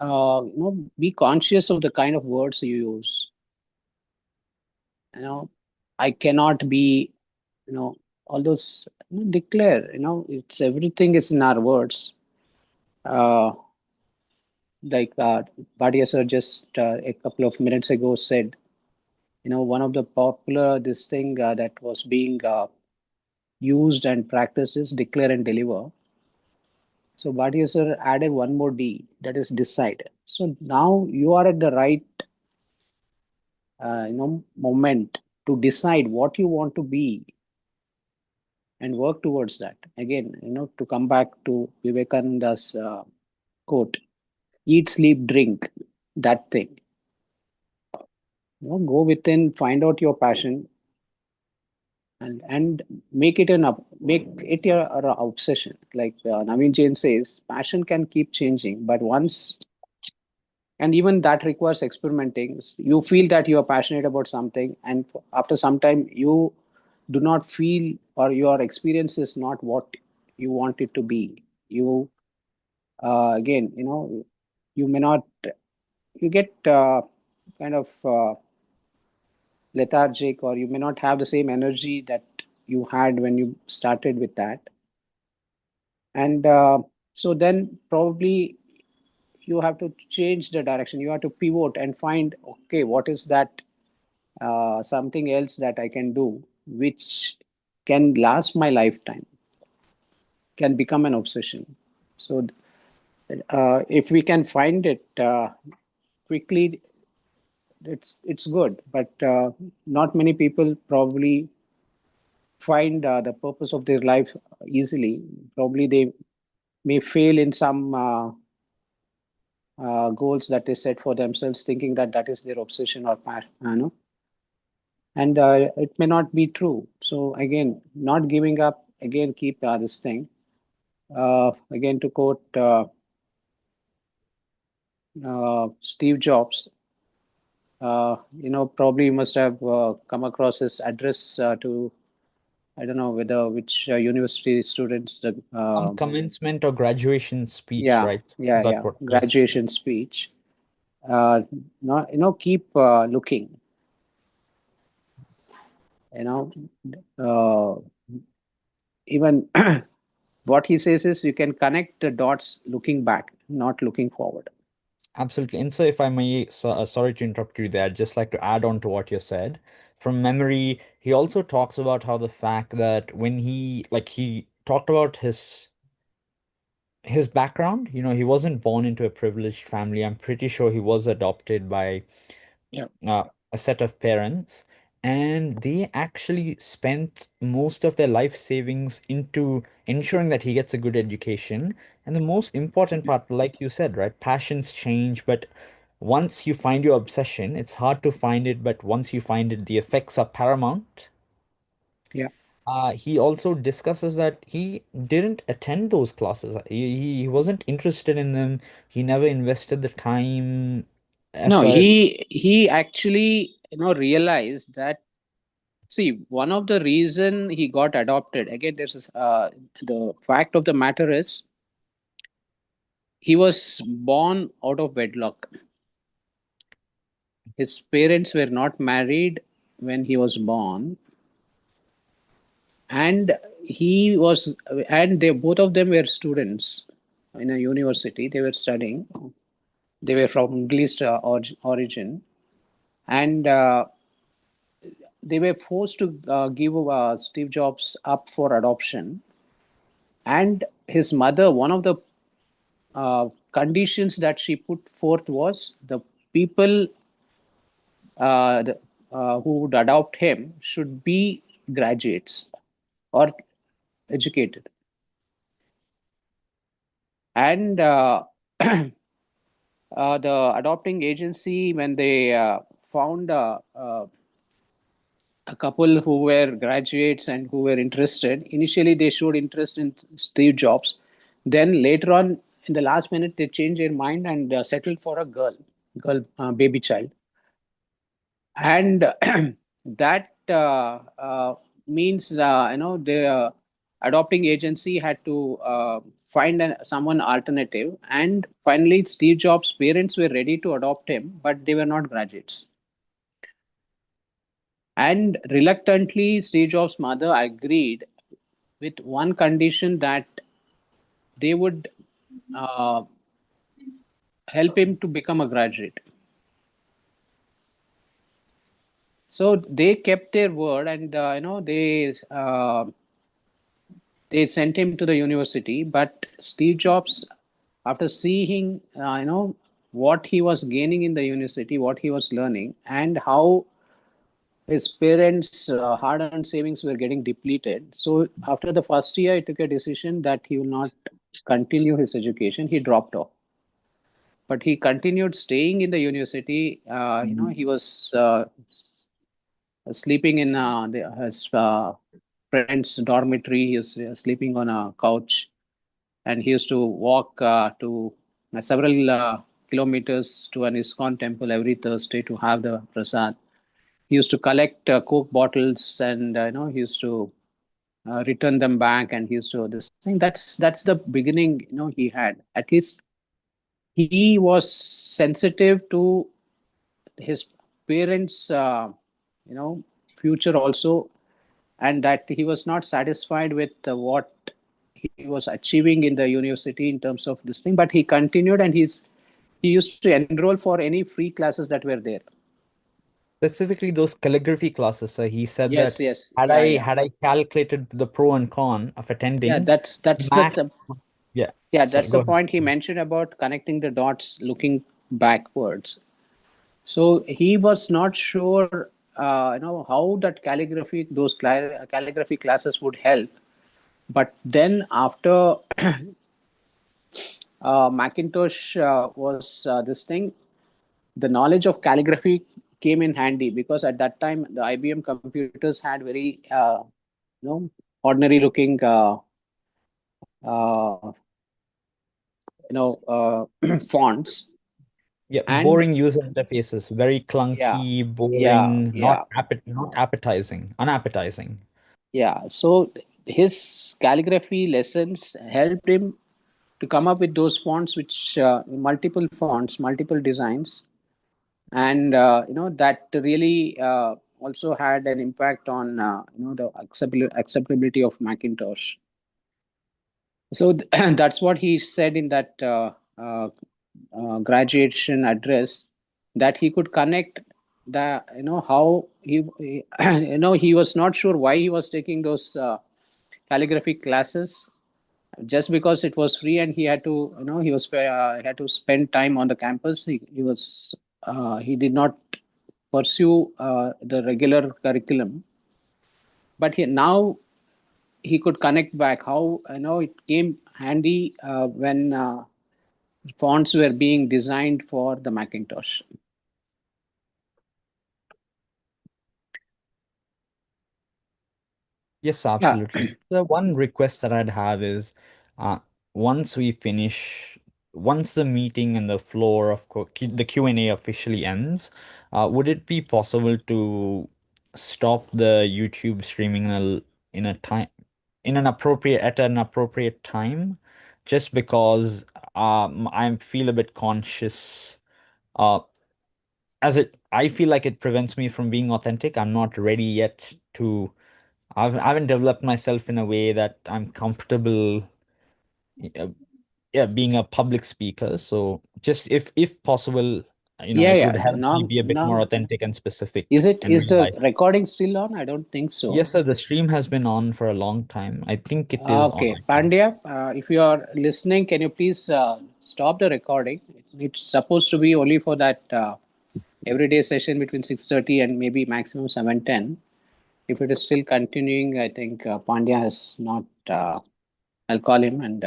Speaker 16: be conscious of the kind of words you use. I cannot be, all those, declare, it's everything is in our words. Like Bhatia sir just a couple of minutes ago said, one of the popular this thing that was being used and practiced is declare and deliver. So Bhatia sir added one more D, that is decide. So now you are at the right moment to decide what you want to be and work towards that. Again, to come back to Vivekananda's quote, eat, sleep, drink, that thing. Go within, find out your passion, and make it your obsession. Like Naveen Jain says, passion can keep changing, but once, and even that requires experimenting. You feel that you are passionate about something, and after some time, you do not feel, or your experience is not what you want it to be. You again, you may not, you get kind of lethargic, or you may not have the same energy that you had when you started with that. And so then probably you have to change the direction. You have to pivot and find, okay, what is that something else that I can do which can last my lifetime, can become an obsession. So if we can find it quickly, it's good. But not many people probably find the purpose of their life easily. Probably they may fail in some goals that they set for themselves, thinking that that is their obsession or passion, and it may not be true. So again, not giving up. Again, keep this thing. Again, to quote Steve Jobs, probably you must have come across his address to, I don't know which university students.
Speaker 7: Commencement or graduation speech,
Speaker 16: Yeah,
Speaker 7: right?
Speaker 16: yeah,
Speaker 7: Is that
Speaker 16: yeah.
Speaker 7: what? Yes.
Speaker 16: Graduation speech. Keep looking. Even what he says is you can connect the dots looking back, not looking forward.
Speaker 7: Absolutely. And so, if I may, sorry to interrupt you there, I'd just like to add on to what you said. From memory, he also talks about how the fact that when he talked about his background, he wasn't born into a privileged family. I'm pretty sure he was adopted by a set of parents, and they actually spent most of their life savings into ensuring that he gets a good education. And the most important part, like you said, right, passions change, but once you find your obsession, it's hard to find it, but once you find it, the effects are paramount.
Speaker 16: Yeah.
Speaker 7: He also discusses that he didn't attend those classes. He wasn't interested in them. He never invested the time,
Speaker 16: No,
Speaker 7: effort.
Speaker 16: he actually realized that. See, one of the reason he got adopted, again, the fact of the matter is he was born out of wedlock. His parents were not married when he was born, and they both of them were students in a university. They were studying. They were from Middle East origin, and they were forced to give Steve Jobs up for adoption. And his mother, one of the conditions that she put forth was the people who would adopt him should be graduates or educated. And the adopting agency, when they found a couple who were graduates and who were interested, initially they showed interest in Steve Jobs. Then later on, in the last minute, they changed their mind and settled for a girl, baby child. And that means, adopting agency had to find someone alternative. And finally, Steve Jobs' parents were ready to adopt him, but they were not graduates. And reluctantly, Steve Jobs' mother agreed with one condition, that they would help him to become a graduate. So they kept their word, and they sent him to the university. But Steve Jobs, after seeing what he was gaining in the university, what he was learning, and how his parents' hard-earned savings were getting depleted. So after the first year, he took a decision that he will not continue his education. He dropped off. But he continued staying in the university. He was sleeping in his friend's dormitory. He was sleeping on a couch. And he used to walk to several kilometers to an ISKCON temple every Thursday to have the prasad. He used to collect Coke bottles, and he used to return them back, and he used to this thing. That's the beginning. He had, at least he was sensitive to his parents' future also, and that he was not satisfied with what he was achieving in the university in terms of this thing. But he continued, and he used to enroll for any free classes that were there.
Speaker 7: Specifically those calligraphy classes, sir. He said
Speaker 16: Yes,
Speaker 7: that
Speaker 16: yes.
Speaker 7: had
Speaker 16: Yeah,
Speaker 7: I
Speaker 16: yeah.
Speaker 7: had I calculated the pro and con of attending,
Speaker 16: Yeah, that's
Speaker 7: math,
Speaker 16: the
Speaker 7: yeah.
Speaker 16: yeah,
Speaker 7: Sorry,
Speaker 16: that's
Speaker 7: go
Speaker 16: the
Speaker 7: ahead.
Speaker 16: point he mentioned about connecting the dots, looking backwards. So he was not sure, how that calligraphy, those calligraphy classes would help. But then after Macintosh was this thing, the knowledge of calligraphy came in handy, because at that time the IBM computers had very ordinary looking fonts.
Speaker 7: Yeah,
Speaker 16: And
Speaker 7: boring user interfaces, very
Speaker 16: yeah,
Speaker 7: clunky,
Speaker 16: yeah,
Speaker 7: boring, not appetizing, unappetizing.
Speaker 16: yeah. So his calligraphy lessons helped him to come up with those fonts, which multiple fonts, multiple designs, and that really also had an impact on the acceptability of Macintosh. So that's what he said in that graduation address, that he could connect the how he he was not sure why he was taking those calligraphy classes, just because it was free, and he had to had to spend time on the campus. He did not pursue the regular curriculum, but now he could connect back how it came handy when fonts were being designed for the Macintosh.
Speaker 7: Yes, absolutely. The one request that I'd have is, uh, once we finish, once the meeting and the floor of the Q&A officially ends, would it be possible to stop the YouTube streaming in a time, at an appropriate time? Just because I feel a bit conscious, uh, I feel like it prevents me from being authentic. I'm not ready yet to. I haven't developed myself in a way that I'm comfortable, being a public speaker. So just if possible, it would help me be a bit more authentic and specific
Speaker 16: Is
Speaker 7: in real
Speaker 16: the
Speaker 7: life.
Speaker 16: recording still on? I don't think so.
Speaker 7: Yes, sir. The stream has been on for a long time. I think it is on.
Speaker 16: Okay, Pandya, if you are listening, can you please stop the recording? It's supposed to be only for that everyday session between 6:30 and maybe maximum 7:10. If it is still continuing, I think Pandya has not. I'll call him and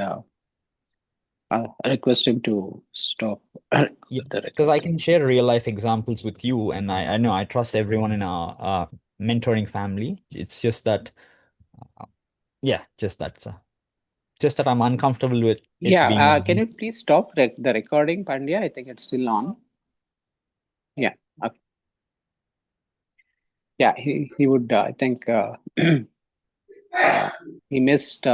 Speaker 16: I'll request him to stop.
Speaker 7: Yeah, because I can share real life examples with you, and I know I trust everyone in our mentoring family. It's just that, just that I'm uncomfortable with it being
Speaker 16: Yeah,
Speaker 7: on.
Speaker 16: can you please stop the recording, Pandya? I think it's still on. Yeah. Okay. Yeah, he would, I think, he missed